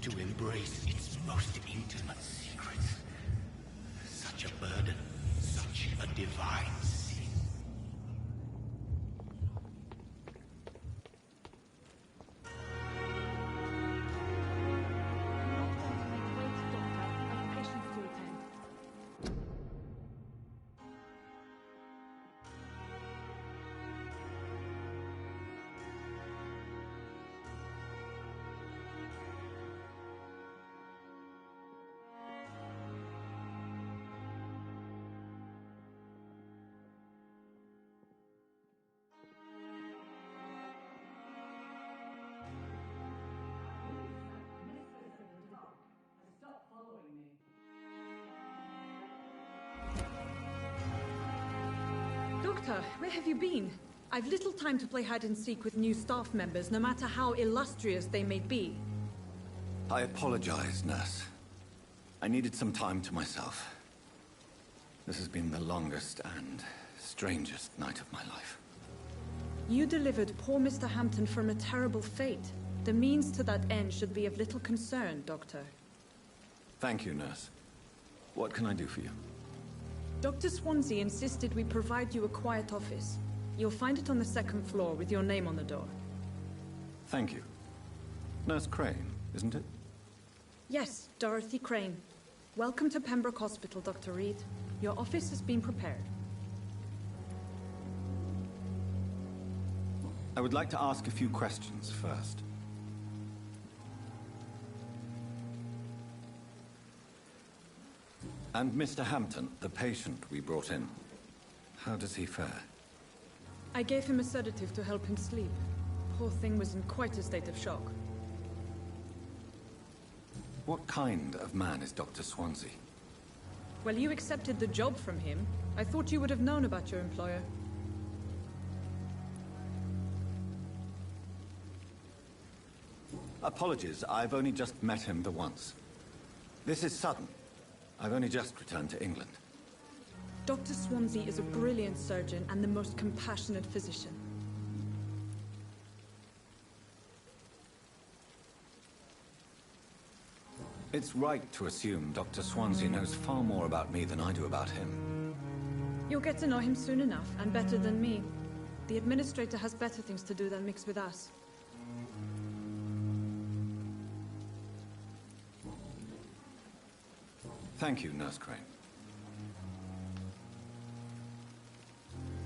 to embrace its most intimate secrets. Such a burden, such a divine sin. Doctor, where have you been? I've little time to play hide and seek with new staff members, no matter how illustrious they may be. I apologize, nurse. I needed some time to myself. This has been the longest and strangest night of my life. You delivered poor Mr. Hampton from a terrible fate. The means to that end should be of little concern, Doctor. Thank you, nurse. What can I do for you? Dr. Swansea insisted we provide you a quiet office. You'll find it on the second floor with your name on the door. Thank you. Nurse Crane, isn't it? Yes, Dorothy Crane. Welcome to Pembroke Hospital, Dr. Reed. Your office has been prepared. I would like to ask a few questions first. And Mr. Hampton, the patient we brought in, how does he fare? I gave him a sedative to help him sleep. Poor thing was in quite a state of shock. What kind of man is Dr. Swansea? Well, you accepted the job from him. I thought you would have known about your employer. Apologies, I've only just met him the once. This is sudden. I've only just returned to England. Dr. Swansea is a brilliant surgeon and the most compassionate physician. It's right to assume Dr. Swansea knows far more about me than I do about him. You'll get to know him soon enough, and better than me. The administrator has better things to do than mix with us. Thank you, Nurse Crane.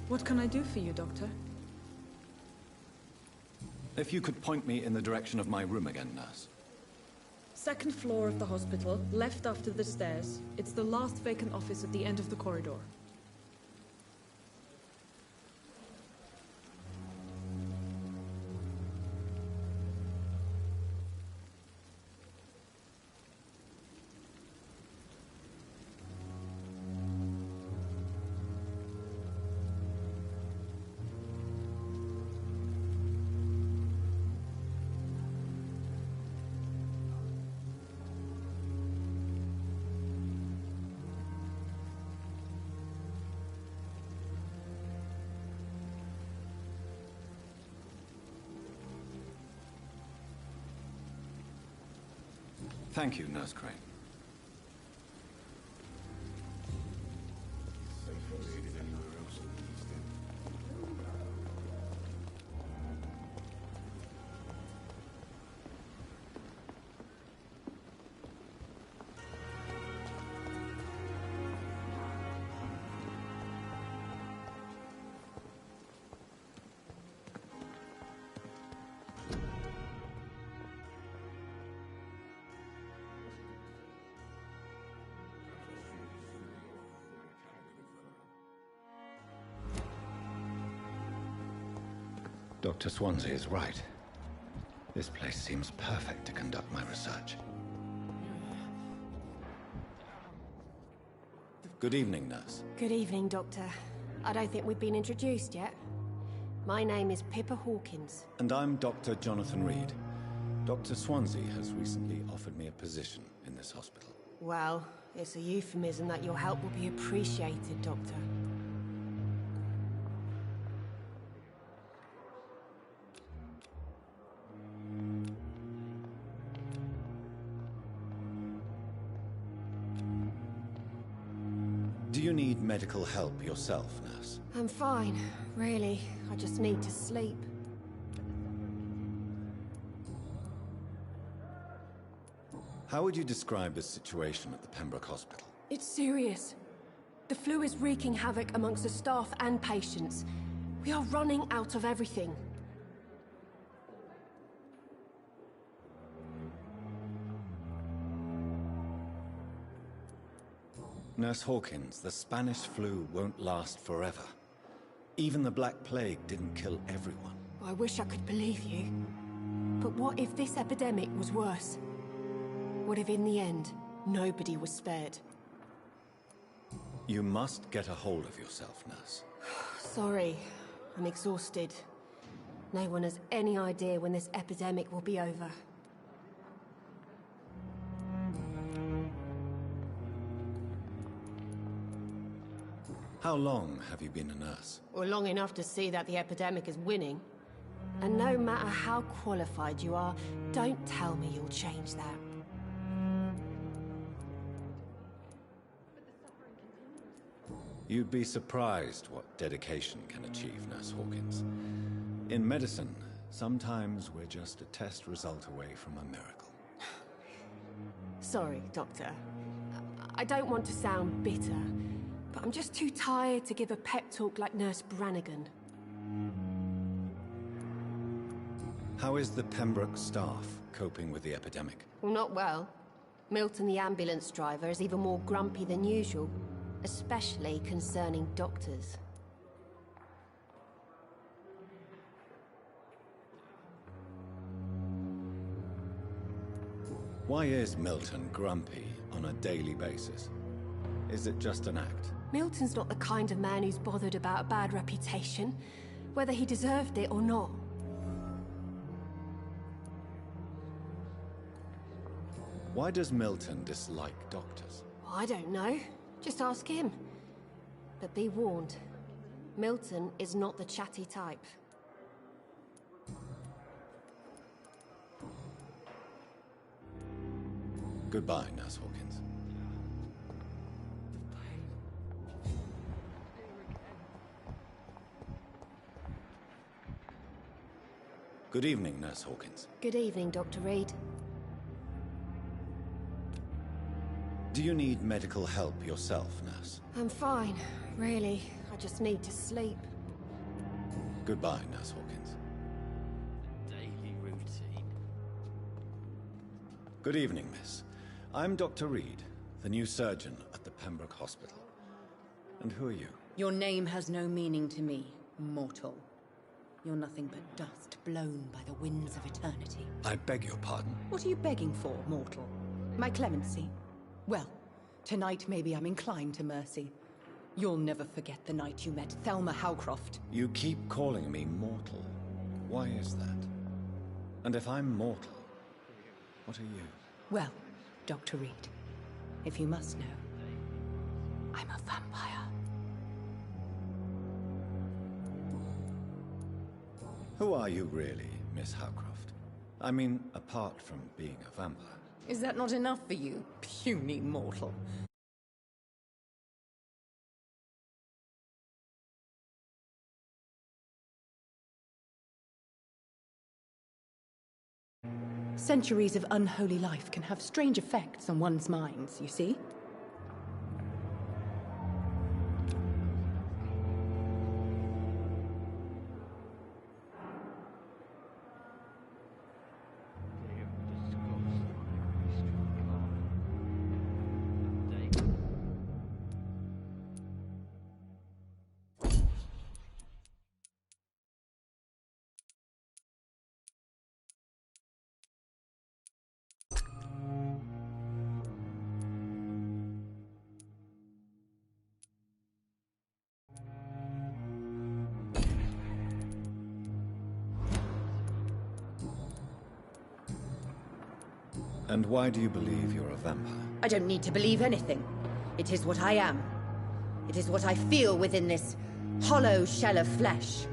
What can I do for you, Doctor? If you could point me in the direction of my room again, Nurse. Second floor of the hospital, left after the stairs. It's the last vacant office at the end of the corridor. Thank you, Nurse Crane. Dr. Swansea is right. This place seems perfect to conduct my research. Good evening, Nurse. Good evening, Doctor. I don't think we've been introduced yet. My name is Pippa Hawkins. And I'm Dr. Jonathan Reed. Dr. Swansea has recently offered me a position in this hospital. Well, it's a euphemism that your help will be appreciated, Doctor. Do you need medical help yourself, Nurse? I'm fine, really. I just need to sleep. How would you describe the situation at the Pembroke Hospital? It's serious. The flu is wreaking havoc amongst the staff and patients. We are running out of everything. Nurse Hawkins, the Spanish flu won't last forever. Even the Black Plague didn't kill everyone. I wish I could believe you. But what if this epidemic was worse? What if in the end, nobody was spared? You must get a hold of yourself, Nurse. Sorry, I'm exhausted. No one has any idea when this epidemic will be over. How long have you been a nurse? Well, long enough to see that the epidemic is winning. And no matter how qualified you are, don't tell me you'll change that. You'd be surprised what dedication can achieve, Nurse Hawkins. In medicine, sometimes we're just a test result away from a miracle. Sorry, Doctor. I don't want to sound bitter, but I'm just too tired to give a pep talk like Nurse Brannigan. How is the Pembroke staff coping with the epidemic? Well, not well. Milton, the ambulance driver, is even more grumpy than usual, especially concerning doctors. Why is Milton grumpy on a daily basis? Is it just an act? Milton's not the kind of man who's bothered about a bad reputation, whether he deserved it or not. Why does Milton dislike doctors? I don't know. Just ask him. But be warned, Milton is not the chatty type. Goodbye, Nurse Hawkins. Good evening, Nurse Hawkins. Good evening, Dr. Reed. Do you need medical help yourself, Nurse? I'm fine, really. I just need to sleep. Goodbye, Nurse Hawkins. Daily routine. Good evening, Miss. I'm Dr. Reed, the new surgeon at the Pembroke Hospital. And who are you? Your name has no meaning to me, mortal. You're nothing but dust blown by the winds of eternity. I beg your pardon? What are you begging for, mortal? My clemency? Well, tonight maybe I'm inclined to mercy. You'll never forget the night you met Thelma Howcroft. You keep calling me mortal. Why is that? And if I'm mortal, what are you? Well, Dr. Reed, if you must know, I'm a vampire. Who are you really, Miss Howcroft? I mean, apart from being a vampire. Is that not enough for you, puny mortal? Centuries of unholy life can have strange effects on one's minds, you see? And why do you believe you're a vampire? I don't need to believe anything. It is what I am. It is what I feel within this hollow shell of flesh.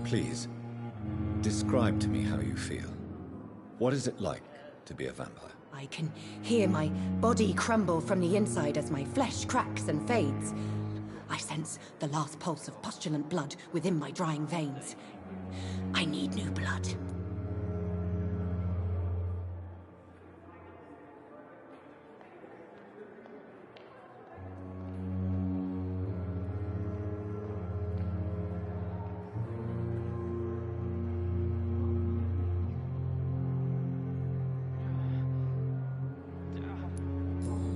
Please, describe to me how you feel. What is it like to be a vampire? I can hear my body crumble from the inside as my flesh cracks and fades. I sense the last pulse of postulant blood within my drying veins. I need new blood.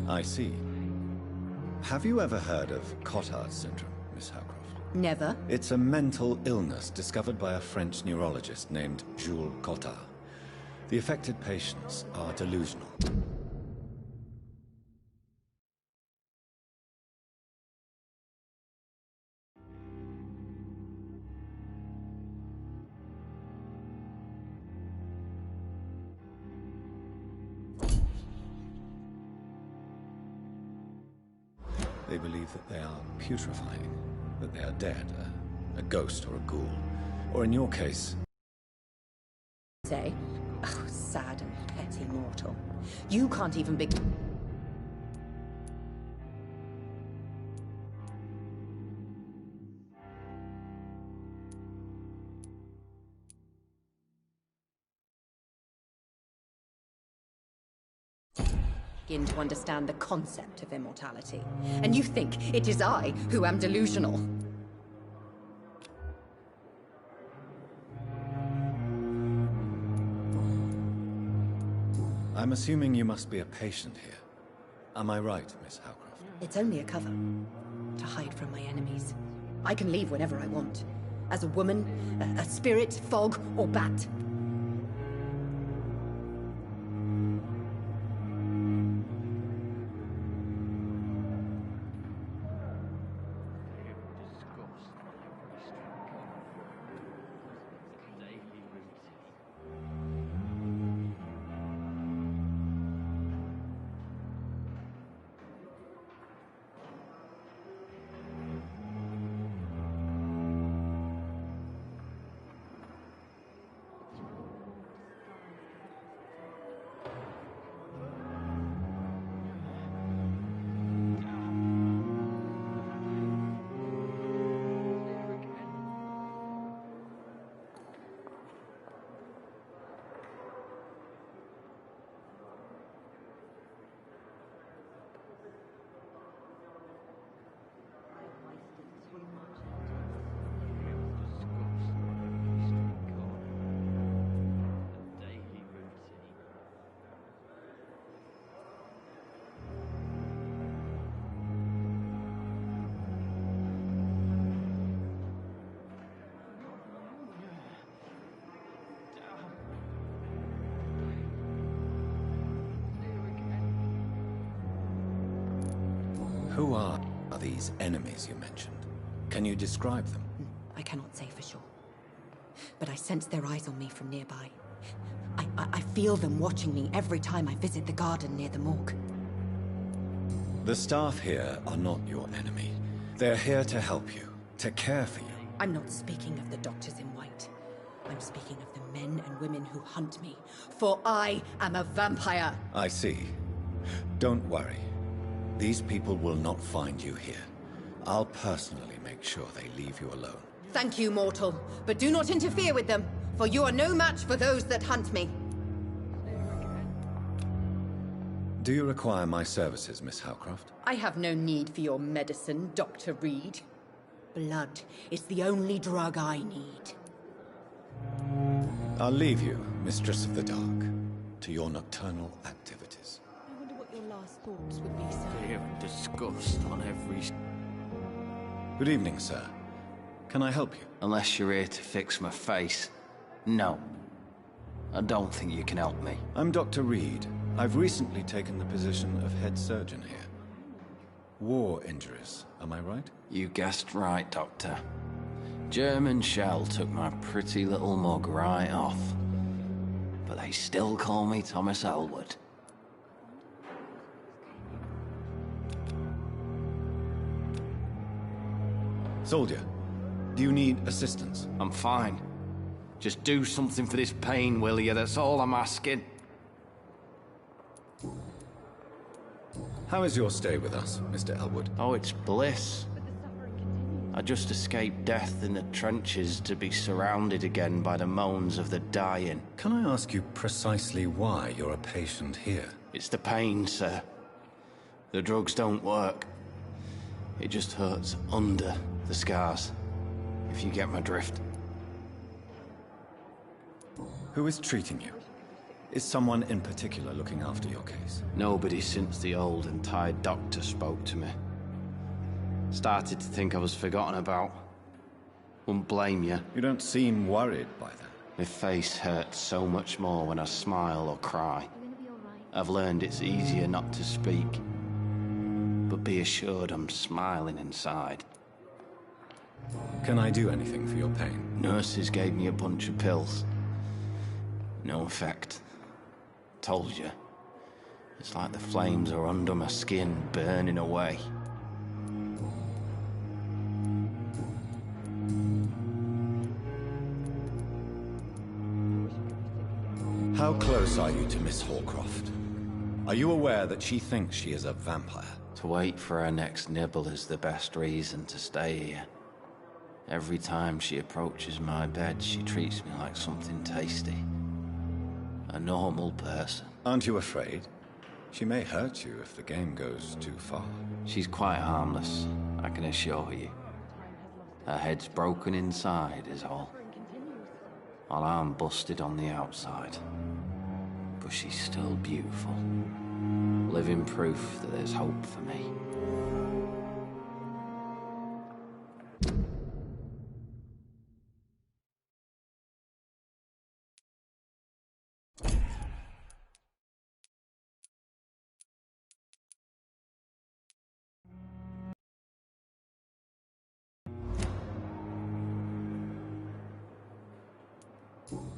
I see. Have you ever heard of Cotard syndrome, Miss Howcroft? Never. It's a mental illness discovered by a French neurologist named Jules Cotard. The affected patients are delusional. They believe that they are putrefying, that they are dead, a ghost or a ghoul. Or in your case... Say? Oh, sad and petty mortal. You can't even begin to understand the concept of immortality. And you think it is I who am delusional. I'm assuming you must be a patient here. Am I right, Miss Howcroft? It's only a cover. To hide from my enemies. I can leave whenever I want. As a woman, a spirit, fog, or bat. Who are these enemies you mentioned? Can you describe them? I cannot say for sure. But I sense their eyes on me from nearby. I feel them watching me every time I visit the garden near the morgue. The staff here are not your enemy. They're here to help you, to care for you. I'm not speaking of the doctors in white. I'm speaking of the men and women who hunt me. For I am a vampire! I see. Don't worry. These people will not find you here. I'll personally make sure they leave you alone. Thank you, mortal. But do not interfere with them, for you are no match for those that hunt me. Do you require my services, Miss Howcroft? I have no need for your medicine, Dr. Reed. Blood is the only drug I need. I'll leave you, Mistress of the Dark, to your nocturnal activities. I wonder what your last thoughts would be, sir. Fear and disgust on every... Good evening, sir. Can I help you? Unless you're here to fix my face. No. I don't think you can help me. I'm Dr. Reed. I've recently taken the position of head surgeon here. War injuries, am I right? You guessed right, Doctor. German shell took my pretty little mug right off. But they still call me Thomas Elwood. Soldier, do you need assistance? I'm fine. Just do something for this pain, will you? That's all I'm asking. How is your stay with us, Mr. Elwood? Oh, it's bliss. I just escaped death in the trenches to be surrounded again by the moans of the dying. Can I ask you precisely why you're a patient here? It's the pain, sir. The drugs don't work. It just hurts under the scars, if you get my drift. Who is treating you? Is someone in particular looking after your case? Nobody since the old and tired doctor spoke to me. Started to think I was forgotten about. Wouldn't blame you. You don't seem worried by that. My face hurts so much more when I smile or cry. I've learned it's easier not to speak. But be assured I'm smiling inside. Can I do anything for your pain? Nurses gave me a bunch of pills. No effect. Told you. It's like the flames are under my skin, burning away. How close are you to Miss Hallcroft? Are you aware that she thinks she is a vampire? To wait for her next nibble is the best reason to stay here. Every time she approaches my bed, she treats me like something tasty. A normal person. Aren't you afraid? She may hurt you if the game goes too far. She's quite harmless, I can assure you. Her head's broken inside is all. While I'm busted on the outside. But she's still beautiful. Living proof that there's hope for me.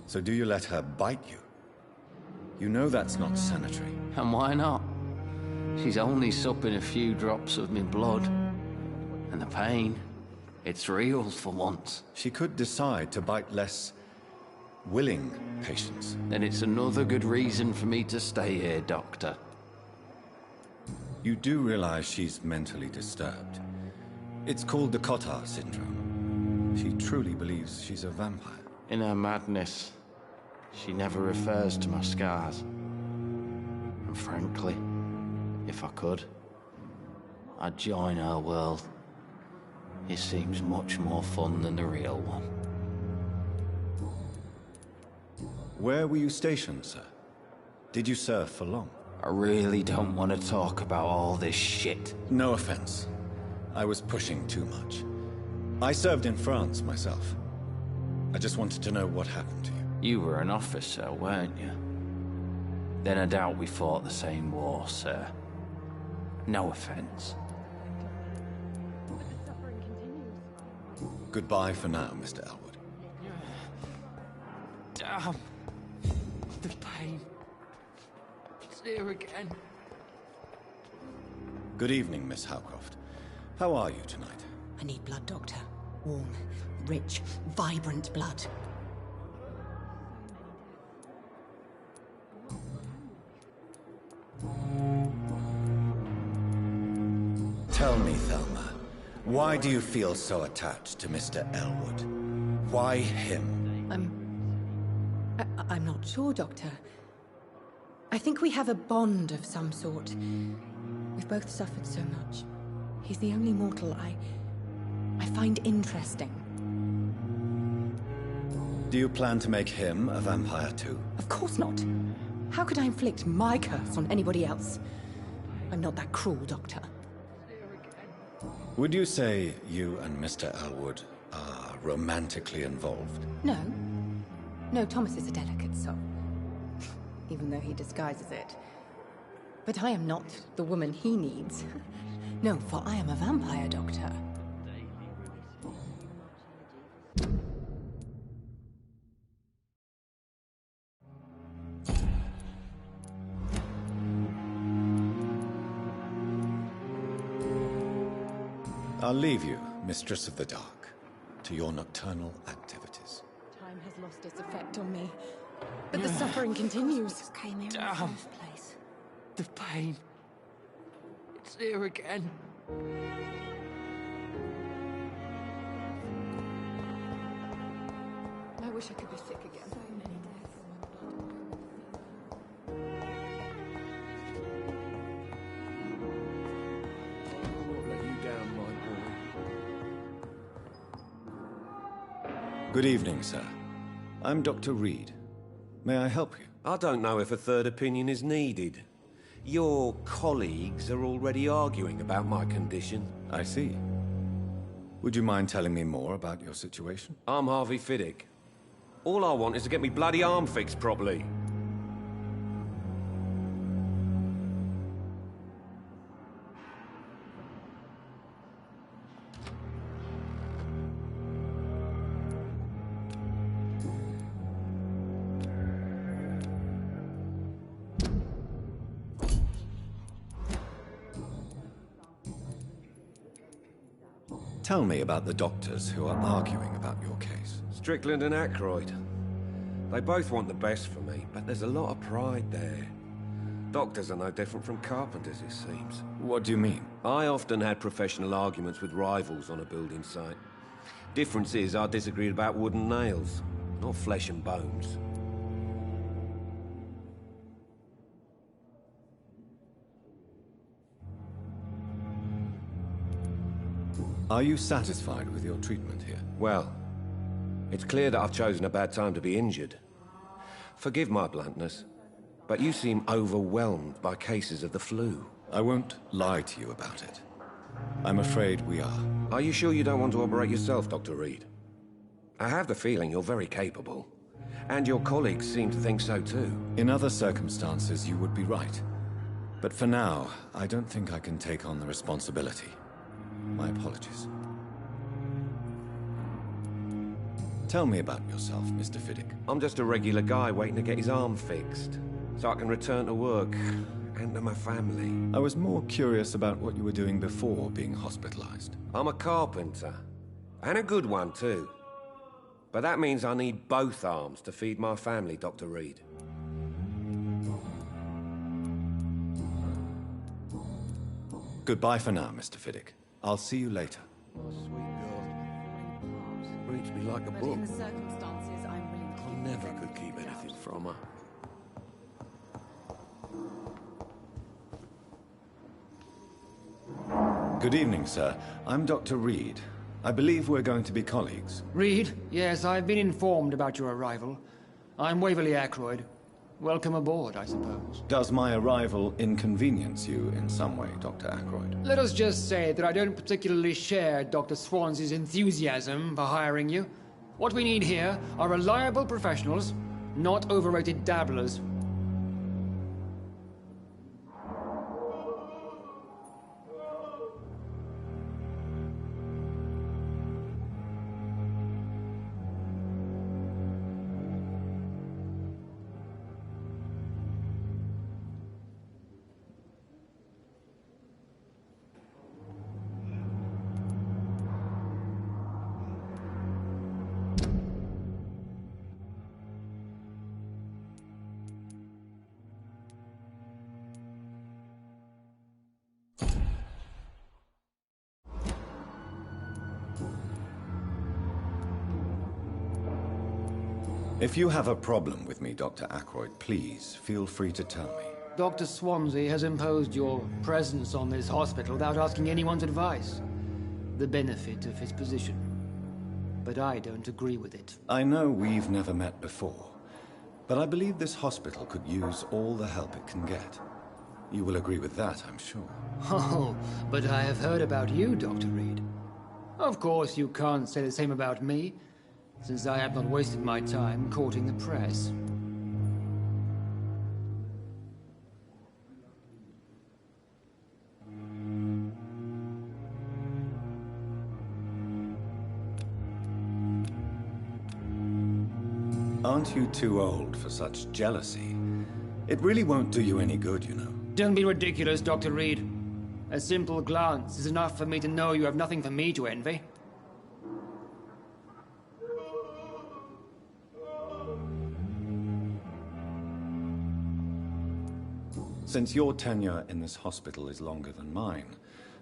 So do you let her bite you? You know that's not sanitary. And why not? She's only supping a few drops of me blood. And the pain, it's real for once. She could decide to bite less willing patients. Then it's another good reason for me to stay here, Doctor. You do realize she's mentally disturbed. It's called the Cotard syndrome. She truly believes she's a vampire. In her madness, she never refers to my scars. And frankly, if I could, I'd join her world. It seems much more fun than the real one. Where were you stationed, sir? Did you serve for long? I really don't want to talk about all this shit. No offense. I was pushing too much. I served in France myself. I just wanted to know what happened to you. You were an officer, weren't you? Then I doubt we fought the same war, sir. No offense. Goodbye for now, Mr. Elwood. Damn. The pain. It's here again. Good evening, Miss Hallcroft. How are you tonight? I need blood, Doctor. Warm, rich, vibrant blood. Tell me, Thelma, why do you feel so attached to Mr. Elwood? Why him? I'm not sure, Doctor. I think we have a bond of some sort. We've both suffered so much. He's the only mortal I find interesting. Do you plan to make him a vampire too? Of course not. How could I inflict my curse on anybody else? I'm not that cruel, Doctor. Would you say you and Mr. Elwood are romantically involved? No. No, Thomas is a delicate soul. Even though he disguises it. But I am not the woman he needs. No, for I am a vampire, Doctor. I'll leave you, Mistress of the Dark, to your nocturnal activities. Time has lost its effect on me, but the suffering continues. Came here in the first place. The pain. It's here again. I wish I could be sick again. So many deaths. I won't let you down, my boy. Good evening, sir. I'm Dr. Reed. May I help you? I don't know if a third opinion is needed. Your colleagues are already arguing about my condition. I see. Would you mind telling me more about your situation? I'm Harvey Fiddick. All I want is to get me bloody arm fixed properly. Tell me about the doctors who are arguing about your case. Strickland and Ackroyd. They both want the best for me, but there's a lot of pride there. Doctors are no different from carpenters, it seems. What do you mean? I often had professional arguments with rivals on a building site. Difference is, I disagreed about wood and nails, not flesh and bones. Are you satisfied with your treatment here? Well, it's clear that I've chosen a bad time to be injured. Forgive my bluntness, but you seem overwhelmed by cases of the flu. I won't lie to you about it. I'm afraid we are. Are you sure you don't want to operate yourself, Dr. Reed? I have the feeling you're very capable. And your colleagues seem to think so too. In other circumstances, you would be right. But for now, I don't think I can take on the responsibility. My apologies. Tell me about yourself, Mr. Fiddick. I'm just a regular guy waiting to get his arm fixed, so I can return to work and to my family. I was more curious about what you were doing before being hospitalized. I'm a carpenter, and a good one too. But that means I need both arms to feed my family, Dr. Reed. Goodbye for now, Mr. Fiddick. I'll see you later. Oh, sweet girl. Reads me like a book. In the circumstances, I'm willing to I never could keep anything from her. Good evening, sir. I'm Dr. Reed. I believe we're going to be colleagues. Reed? Yes, I've been informed about your arrival. I'm Waverly Ackroyd. Welcome aboard, I suppose. Does my arrival inconvenience you in some way, Dr. Ackroyd? Let us just say that I don't particularly share Dr. Swansea's enthusiasm for hiring you. What we need here are reliable professionals, not overrated dabblers. If you have a problem with me, Dr. Ackroyd, please feel free to tell me. Dr. Swansea has imposed your presence on this hospital without asking anyone's advice. The benefit of his position. But I don't agree with it. I know we've never met before, but I believe this hospital could use all the help it can get. You will agree with that, I'm sure. Oh, but I have heard about you, Dr. Reed. Of course, you can't say the same about me, since I have not wasted my time courting the press. Aren't you too old for such jealousy? It really won't do you any good, you know. Don't be ridiculous, Dr. Reed. A simple glance is enough for me to know you have nothing for me to envy. Since your tenure in this hospital is longer than mine,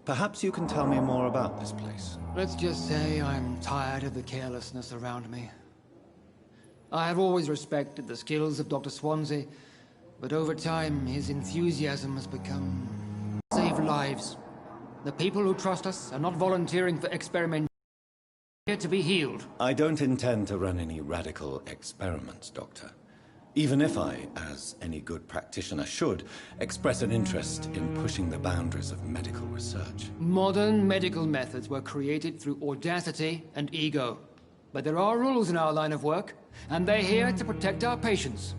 perhaps you can tell me more about this place. Let's just say I'm tired of the carelessness around me. I have always respected the skills of Dr. Swansea, but over time his enthusiasm has become... save lives. The people who trust us are not volunteering for experiment here to be healed. I don't intend to run any radical experiments, Doctor. Even if I, as any good practitioner should, express an interest in pushing the boundaries of medical research. Modern medical methods were created through audacity and ego. But there are rules in our line of work, and they're here to protect our patients.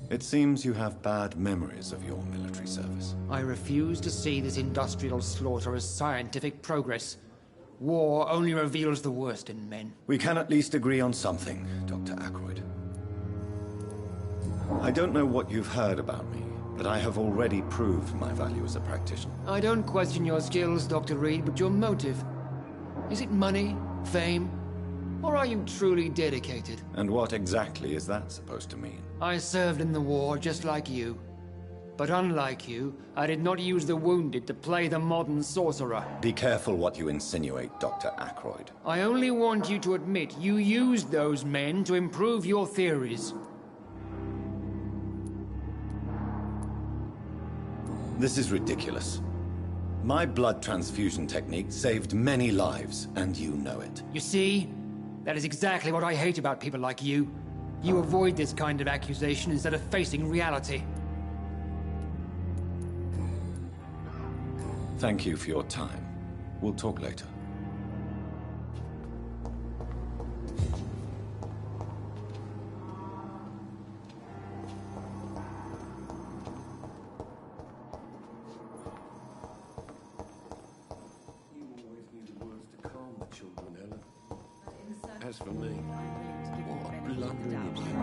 It seems you have bad memories of your military service. I refuse to see this industrial slaughter as scientific progress. War only reveals the worst in men. We can at least agree on something, Dr. Ackroyd. I don't know what you've heard about me, but I have already proved my value as a practitioner. I don't question your skills, Dr. Reed, but your motive. Is it money, fame, or are you truly dedicated? And what exactly is that supposed to mean? I served in the war just like you. But unlike you, I did not use the wounded to play the modern sorcerer. Be careful what you insinuate, Dr. Ackroyd. I only want you to admit you used those men to improve your theories. This is ridiculous. My blood transfusion technique saved many lives, and you know it. You see? That is exactly what I hate about people like you. You avoid this kind of accusation instead of facing reality. Thank you for your time. We'll talk later. As for me, what a blundering idiot.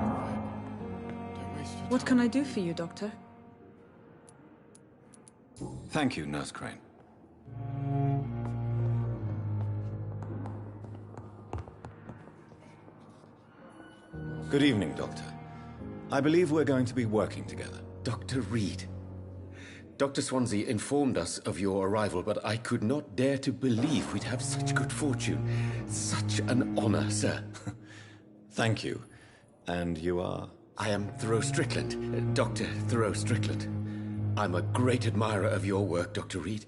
Don't waste your What can I do for you, Doctor? Thank you, Nurse Crane. Good evening, Doctor. I believe we're going to be working together. Dr. Reed. Dr. Swansea informed us of your arrival, but I could not dare to believe we'd have such good fortune. Such an honor, sir. Thank you. And you are? I am Thoreau Strickland, Dr. Thoreau Strickland. I'm a great admirer of your work, Dr. Reed.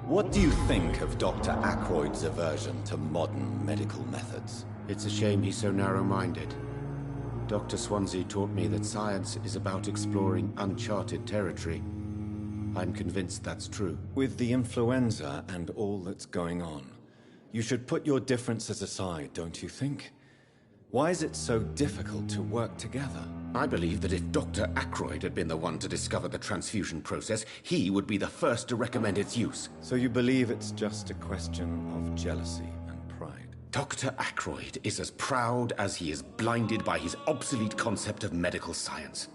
What do you think of Dr. Ackroyd's aversion to modern medical methods? It's a shame he's so narrow-minded. Dr. Swansea taught me that science is about exploring uncharted territory. I'm convinced that's true. With the influenza and all that's going on, you should put your differences aside, don't you think? Why is it so difficult to work together? I believe that if Dr. Ackroyd had been the one to discover the transfusion process, he would be the first to recommend its use. So you believe it's just a question of jealousy and pride? Dr. Ackroyd is as proud as he is blinded by his obsolete concept of medical science.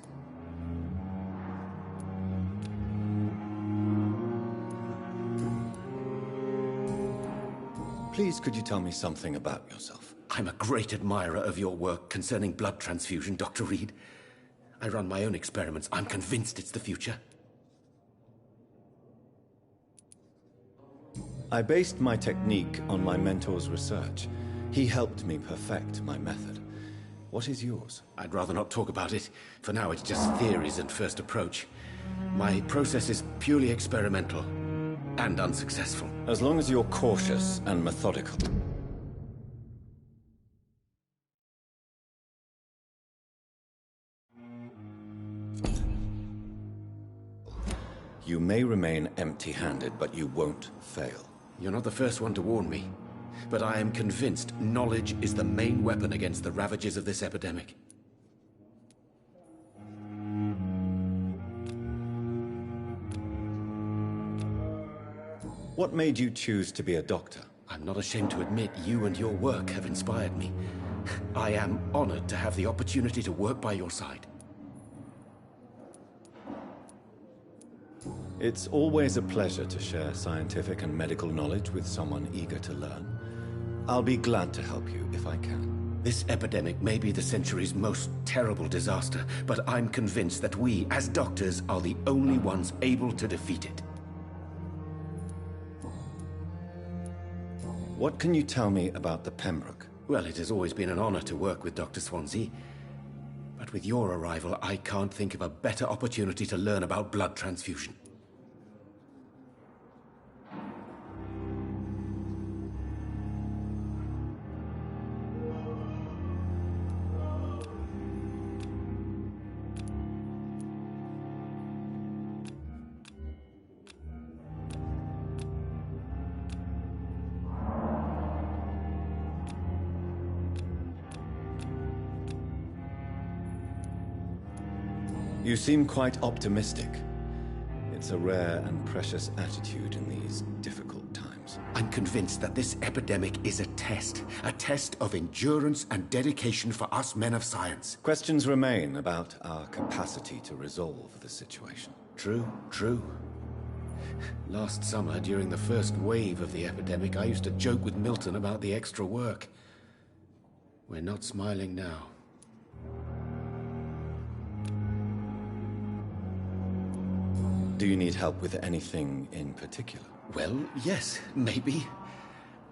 Please, could you tell me something about yourself? I'm a great admirer of your work concerning blood transfusion, Dr. Reed. I run my own experiments. I'm convinced it's the future. I based my technique on my mentor's research. He helped me perfect my method. What is yours? I'd rather not talk about it. For now, it's just theories and first approach. My process is purely experimental and unsuccessful. As long as you're cautious and methodical. You may remain empty-handed, but you won't fail. You're not the first one to warn me, but I am convinced knowledge is the main weapon against the ravages of this epidemic. What made you choose to be a doctor? I'm not ashamed to admit you and your work have inspired me. I am honored to have the opportunity to work by your side. It's always a pleasure to share scientific and medical knowledge with someone eager to learn. I'll be glad to help you if I can. This epidemic may be the century's most terrible disaster, but I'm convinced that we, as doctors, are the only ones able to defeat it. What can you tell me about the Pembroke? Well, it has always been an honor to work with Dr. Swansea. But with your arrival, I can't think of a better opportunity to learn about blood transfusion. You seem quite optimistic. It's a rare and precious attitude in these difficult times. I'm convinced that this epidemic is a test of endurance and dedication for us men of science. Questions remain about our capacity to resolve the situation. True. Last summer, during the first wave of the epidemic, I used to joke with Milton about the extra work. We're not smiling now. Do you need help with anything in particular? Well, yes, maybe.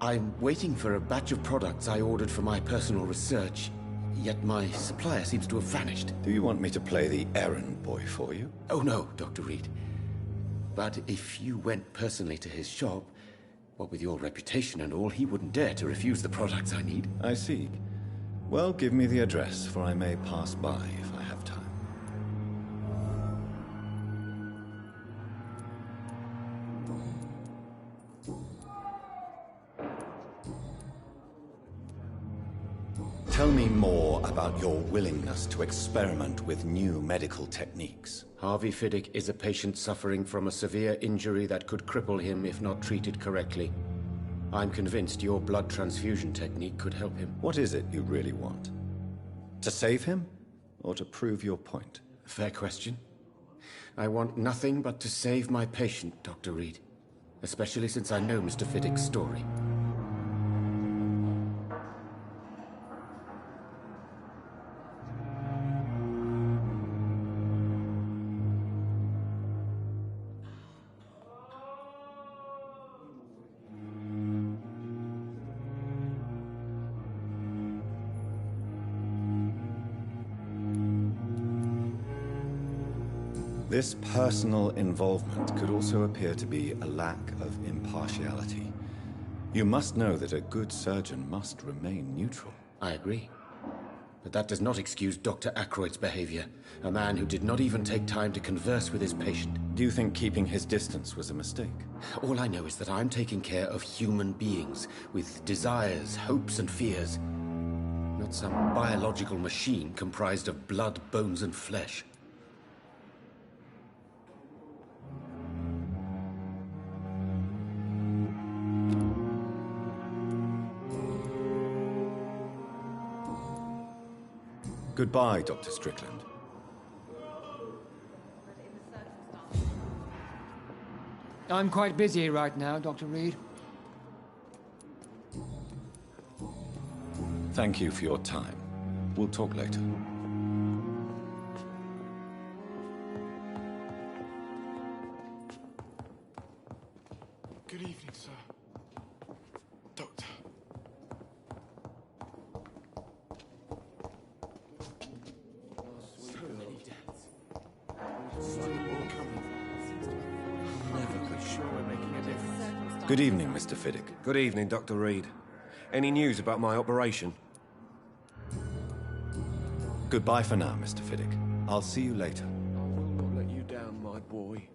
I'm waiting for a batch of products I ordered for my personal research, yet my supplier seems to have vanished. Do you want me to play the errand boy for you? Oh no, Dr. Reed. But if you went personally to his shop, what with your reputation and all, he wouldn't dare to refuse the products I need. I see. Well, give me the address, for I may pass by if I have time. Tell me more about your willingness to experiment with new medical techniques. Harvey Fiddick is a patient suffering from a severe injury that could cripple him if not treated correctly. I'm convinced your blood transfusion technique could help him. What is it you really want? To save him? Or to prove your point? Fair question. I want nothing but to save my patient, Dr. Reed. Especially since I know Mr. Fiddick's story. This personal involvement could also appear to be a lack of impartiality. You must know that a good surgeon must remain neutral. I agree. But that does not excuse Dr. Ackroyd's behavior. A man who did not even take time to converse with his patient. Do you think keeping his distance was a mistake? All I know is that I'm taking care of human beings with desires, hopes, and fears. Not some biological machine comprised of blood, bones, and flesh. Goodbye, Dr. Strickland. I'm quite busy right now, Dr. Reed. Thank you for your time. We'll talk later. Good evening, sir. Doctor. Good evening, Mr. Fiddick. Good evening, Dr. Reed. Any news about my operation? Goodbye for now, Mr. Fiddick. I'll see you later. I will not let you down, my boy.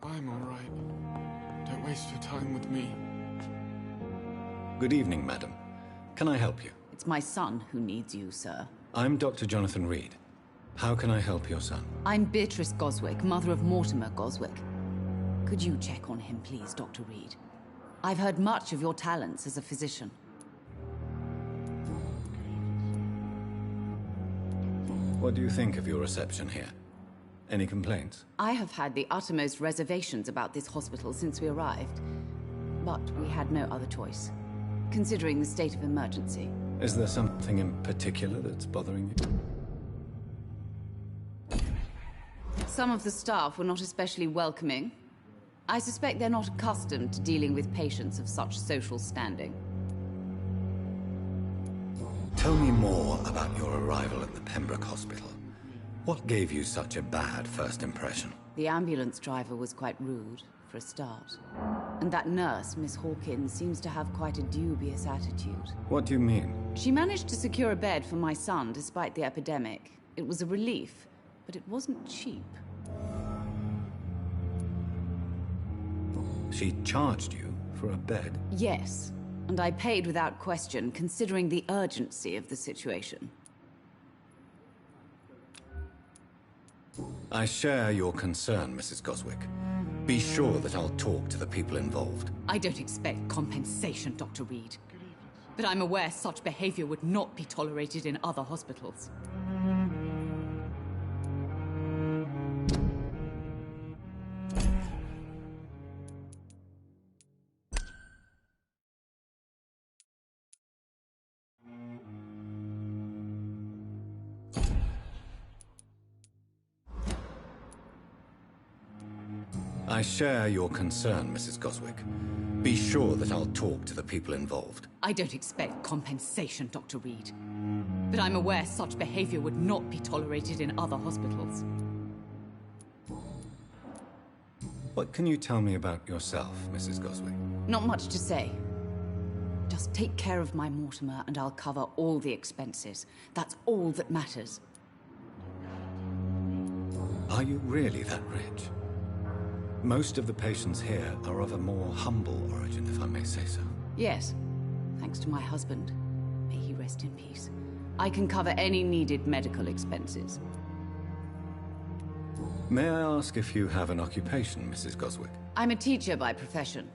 I'm all right. Don't waste your time with me. Good evening, madam. Can I help you? It's my son who needs you, sir. I'm Dr. Jonathan Reed. How can I help your son? I'm Beatrice Goswick, mother of Mortimer Goswick. Could you check on him, please, Dr. Reed? I've heard much of your talents as a physician. What do you think of your reception here? Any complaints? I have had the uttermost reservations about this hospital since we arrived. But we had no other choice, considering the state of emergency. Is there something in particular that's bothering you? Some of the staff were not especially welcoming. I suspect they're not accustomed to dealing with patients of such social standing. Tell me more about your arrival at the Pembroke Hospital. What gave you such a bad first impression? The ambulance driver was quite rude, for a start. And that nurse, Miss Hawkins, seems to have quite a dubious attitude. What do you mean? She managed to secure a bed for my son despite the epidemic. It was a relief, but it wasn't cheap. She charged you for a bed? Yes, and I paid without question, considering the urgency of the situation. I share your concern, Mrs. Goswick. Be sure that I'll talk to the people involved. I don't expect compensation, Dr. Reed. But I'm aware such behavior would not be tolerated in other hospitals. I share your concern, Mrs. Goswick. Be sure that I'll talk to the people involved. I don't expect compensation, Dr. Reed. But I'm aware such behavior would not be tolerated in other hospitals. What can you tell me about yourself, Mrs. Goswick? Not much to say. Just take care of my Mortimer and I'll cover all the expenses. That's all that matters. Are you really that rich? Most of the patients here are of a more humble origin, if I may say so. Yes, thanks to my husband. May he rest in peace. I can cover any needed medical expenses. May I ask if you have an occupation, Mrs. Goswick? I'm a teacher by profession.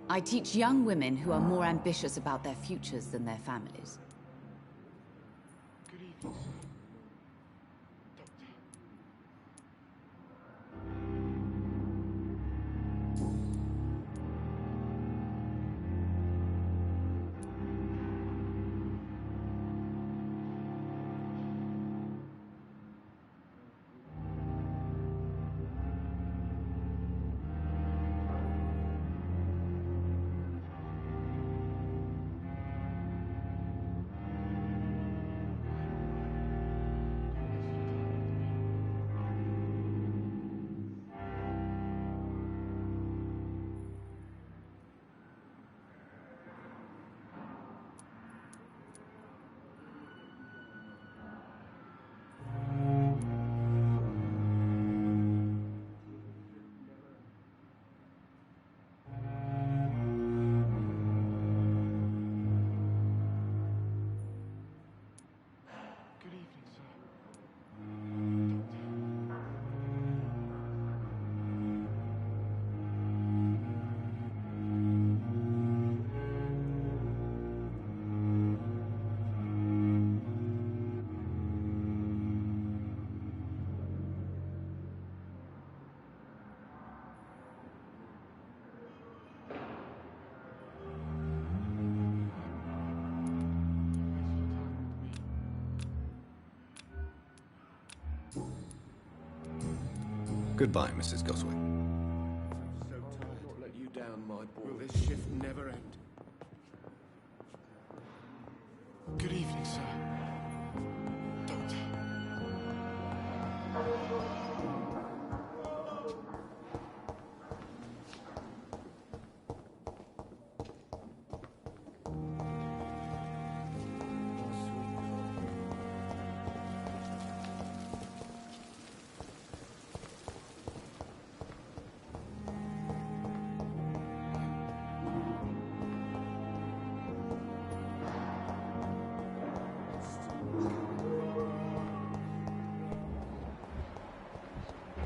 I teach young women who are more ambitious about their futures than their families. Good evening, sir. Goodbye, Mrs. Goswick. So tired to let you down, my boy. Will this shift never end? Good evening, sir. Doctor.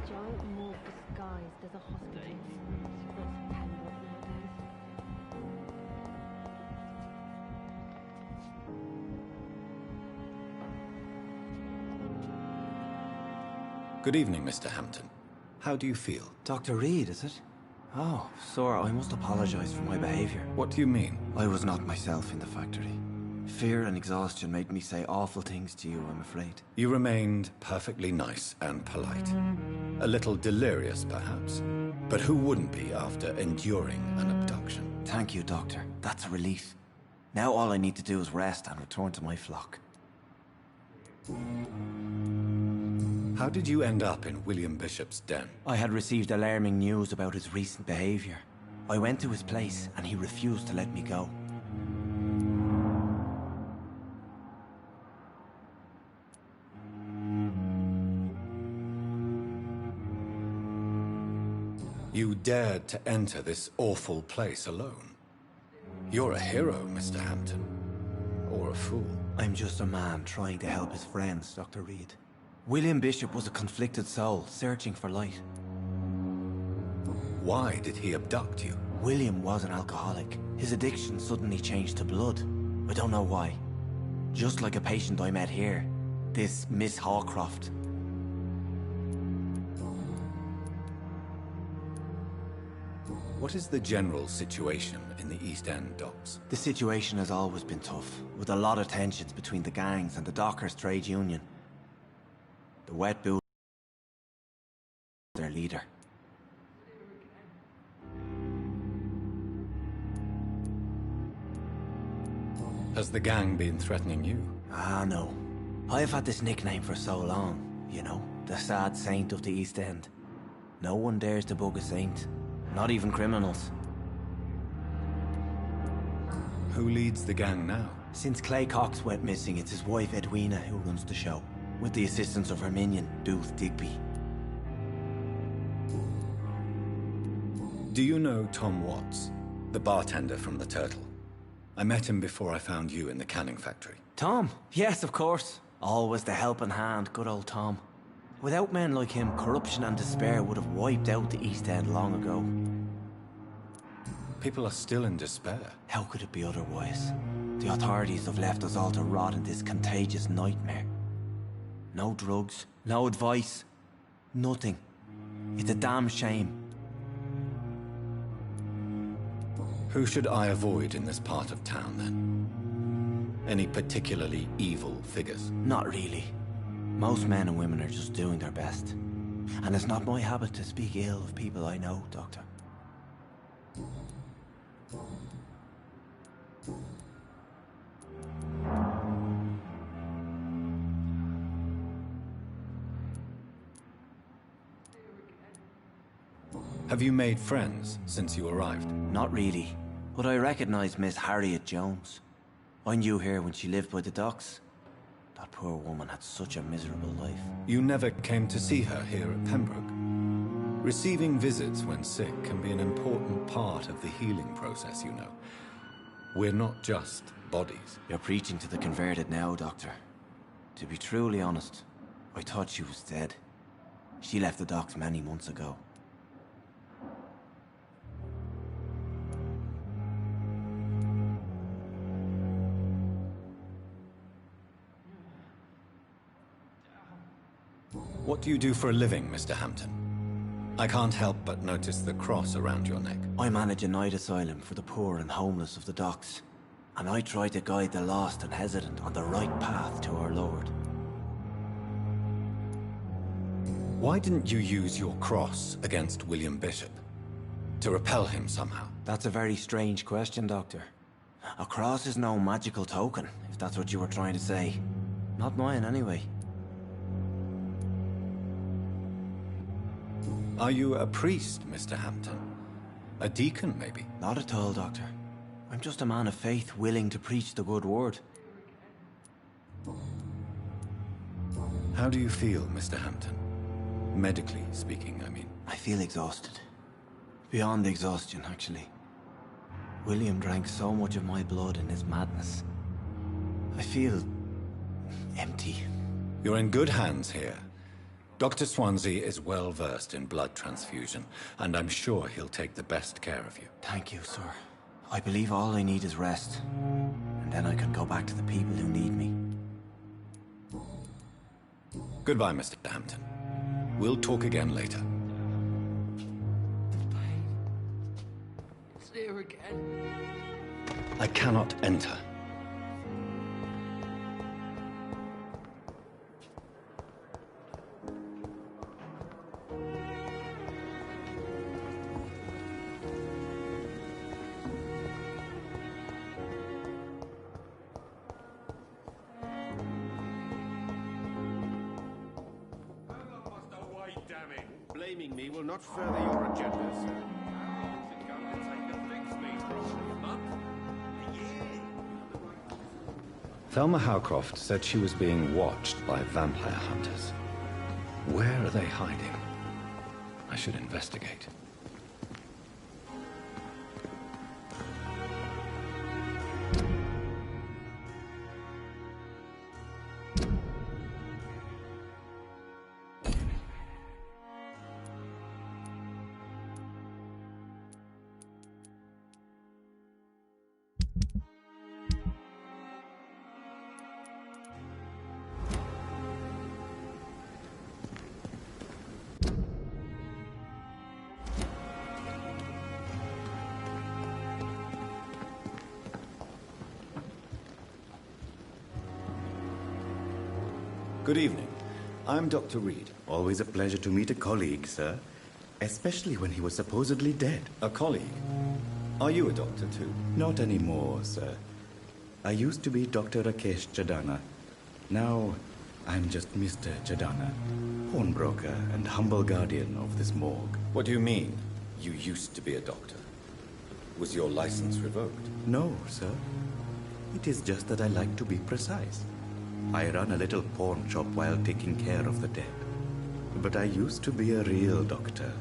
Giant morgue disguised as a hospital. That's Pembroke nowadays. Good evening, Mr. Hampton. How do you feel? Dr. Reed, is it? Oh, sir, I must apologize for my behavior. What do you mean? I was not myself in the factory. Fear and exhaustion made me say awful things to you, I'm afraid. You remained perfectly nice and polite. A little delirious, perhaps. But who wouldn't be after enduring an abduction? Thank you, Doctor. That's a relief. Now all I need to do is rest and return to my flock. How did you end up in William Bishop's den? I had received alarming news about his recent behavior. I went to his place and he refused to let me go. You dared to enter this awful place alone. You're a hero, Mr. Hampton. Or a fool. I'm just a man trying to help his friends, Dr. Reed. William Bishop was a conflicted soul, searching for light. Why did he abduct you? William was an alcoholic. His addiction suddenly changed to blood. I don't know why. Just like a patient I met here. This Miss Hawcroft. What is the general situation in the East End docks? The situation has always been tough, with a lot of tensions between the gangs and the Dockers Trade Union. The Wet Boot their leader. Has the gang been threatening you? Ah, no. I've had this nickname for so long, you know, the sad saint of the East End. No one dares to bug a saint. Not even criminals. Who leads the gang now? Since Clay Cox went missing, it's his wife Edwina who runs the show, with the assistance of her minion, Booth Digby. Do you know Tom Watts, the bartender from the Turtle? I met him before I found you in the canning factory. Tom? Yes, of course. Always the helping hand, good old Tom. Without men like him, corruption and despair would have wiped out the East End long ago. People are still in despair. How could it be otherwise? The authorities have left us all to rot in this contagious nightmare. No drugs, no advice, nothing. It's a damn shame. Who should I avoid in this part of town, then? Any particularly evil figures? Not really. Most men and women are just doing their best. And it's not my habit to speak ill of people I know, Doctor. Have you made friends since you arrived? Not really, but I recognize Miss Harriet Jones. I knew her when she lived by the docks. That poor woman had such a miserable life. You never came to see her here at Pembroke? Receiving visits when sick can be an important part of the healing process, you know. We're not just bodies. You're preaching to the converted now, Doctor. To be truly honest, I thought she was dead. She left the docks many months ago. What do you do for a living, Mr. Hampton? I can't help but notice the cross around your neck. I manage a night asylum for the poor and homeless of the docks. And I try to guide the lost and hesitant on the right path to our Lord. Why didn't you use your cross against William Bishop? To repel him somehow? That's a very strange question, Doctor. A cross is no magical token, if that's what you were trying to say. Not mine, anyway. Are you a priest, Mr. Hampton? A deacon, maybe? Not at all, Doctor. I'm just a man of faith willing to preach the good word. How do you feel, Mr. Hampton? Medically speaking, I mean. I feel exhausted. Beyond exhaustion, actually. William drank so much of my blood in his madness. I feel empty. You're in good hands here. Dr. Swansea is well versed in blood transfusion, and I'm sure he'll take the best care of you. Thank you, sir. I believe all I need is rest. And then I can go back to the people who need me. Goodbye, Mr. Hampton. We'll talk again later. It's here again. I cannot enter. Blaming me will not further your agenda, sir. Thelma Howcroft said she was being watched by vampire hunters. Where are they hiding? I should investigate. Good evening. I'm Dr. Reed. Always a pleasure to meet a colleague, sir. Especially when he was supposedly dead. A colleague? Are you a doctor too? Not anymore, sir. I used to be Dr. Rakesh Chadana. Now, I'm just Mr. Chadana, pawnbroker and humble guardian of this morgue. What do you mean, you used to be a doctor? Was your license revoked? No, sir. It is just that I like to be precise. I run a little pawn shop while taking care of the dead. But I used to be a real doctor.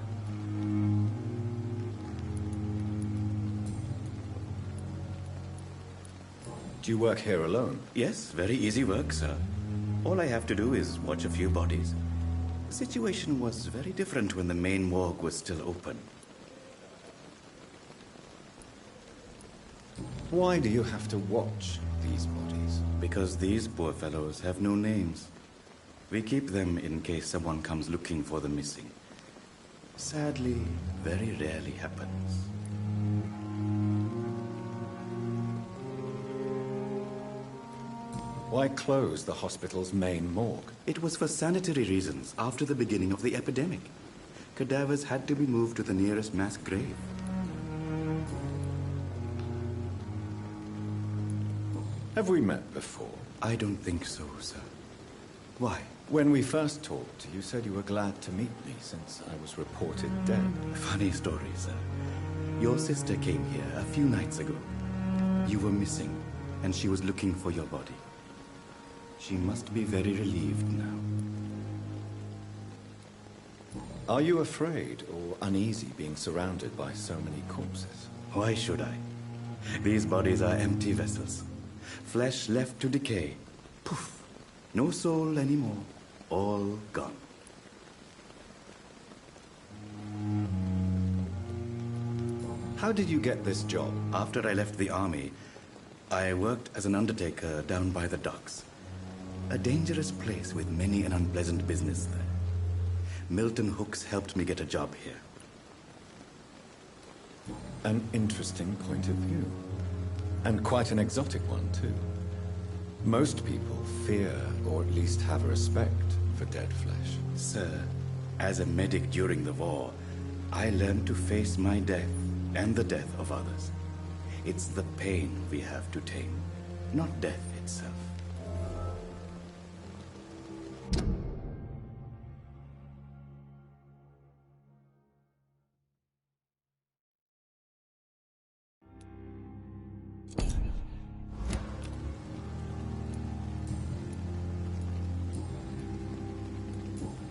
Do you work here alone? Yes, very easy work, sir. All I have to do is watch a few bodies. The situation was very different when the main morgue was still open. Why do you have to watch these bodies? Because these poor fellows have no names. We keep them in case someone comes looking for the missing. Sadly, very rarely happens. Why close the hospital's main morgue? It was for sanitary reasons after the beginning of the epidemic. Cadavers had to be moved to the nearest mass grave. Have we met before? I don't think so, sir. Why? When we first talked, you said you were glad to meet me since I was reported dead. Funny story, sir. Your sister came here a few nights ago. You were missing, and she was looking for your body. She must be very relieved now. Are you afraid or uneasy being surrounded by so many corpses? Why should I? These bodies are empty vessels. Flesh left to decay. Poof. No soul anymore. All gone. How did you get this job? After I left the army, I worked as an undertaker down by the docks. A dangerous place with many an unpleasant business there. Milton Hooks helped me get a job here. An interesting point of view. And quite an exotic one, too. Most people fear, or at least have a respect, for dead flesh. Sir, as a medic during the war, I learned to face my death and the death of others. It's the pain we have to tame, not death itself.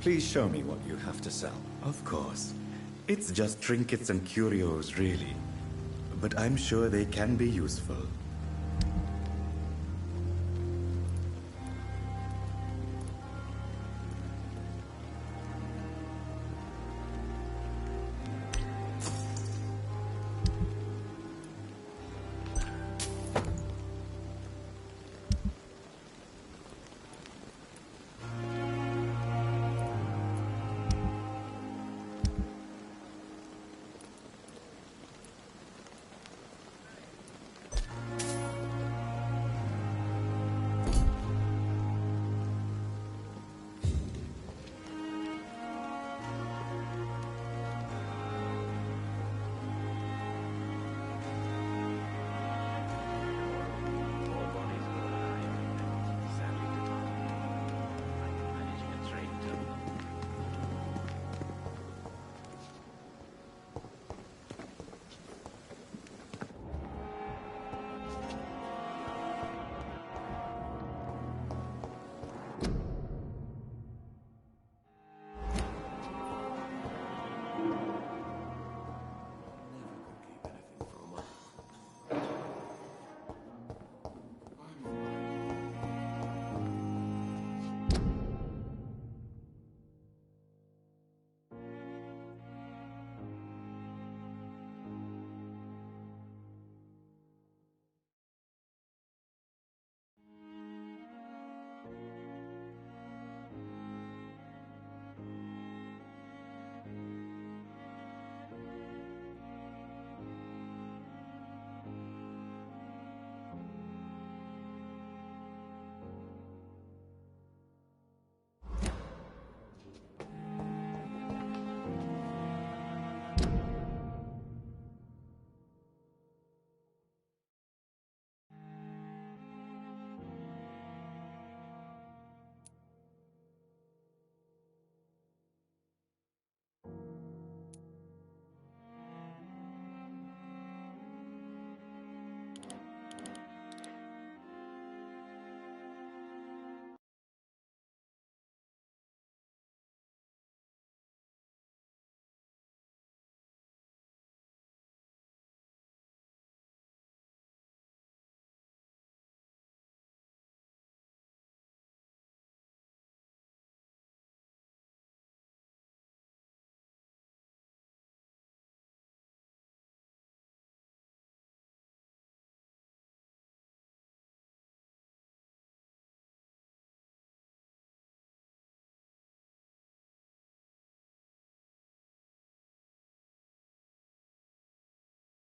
Please show me what you have to sell. Of course. It's just trinkets and curios, really. But I'm sure they can be useful.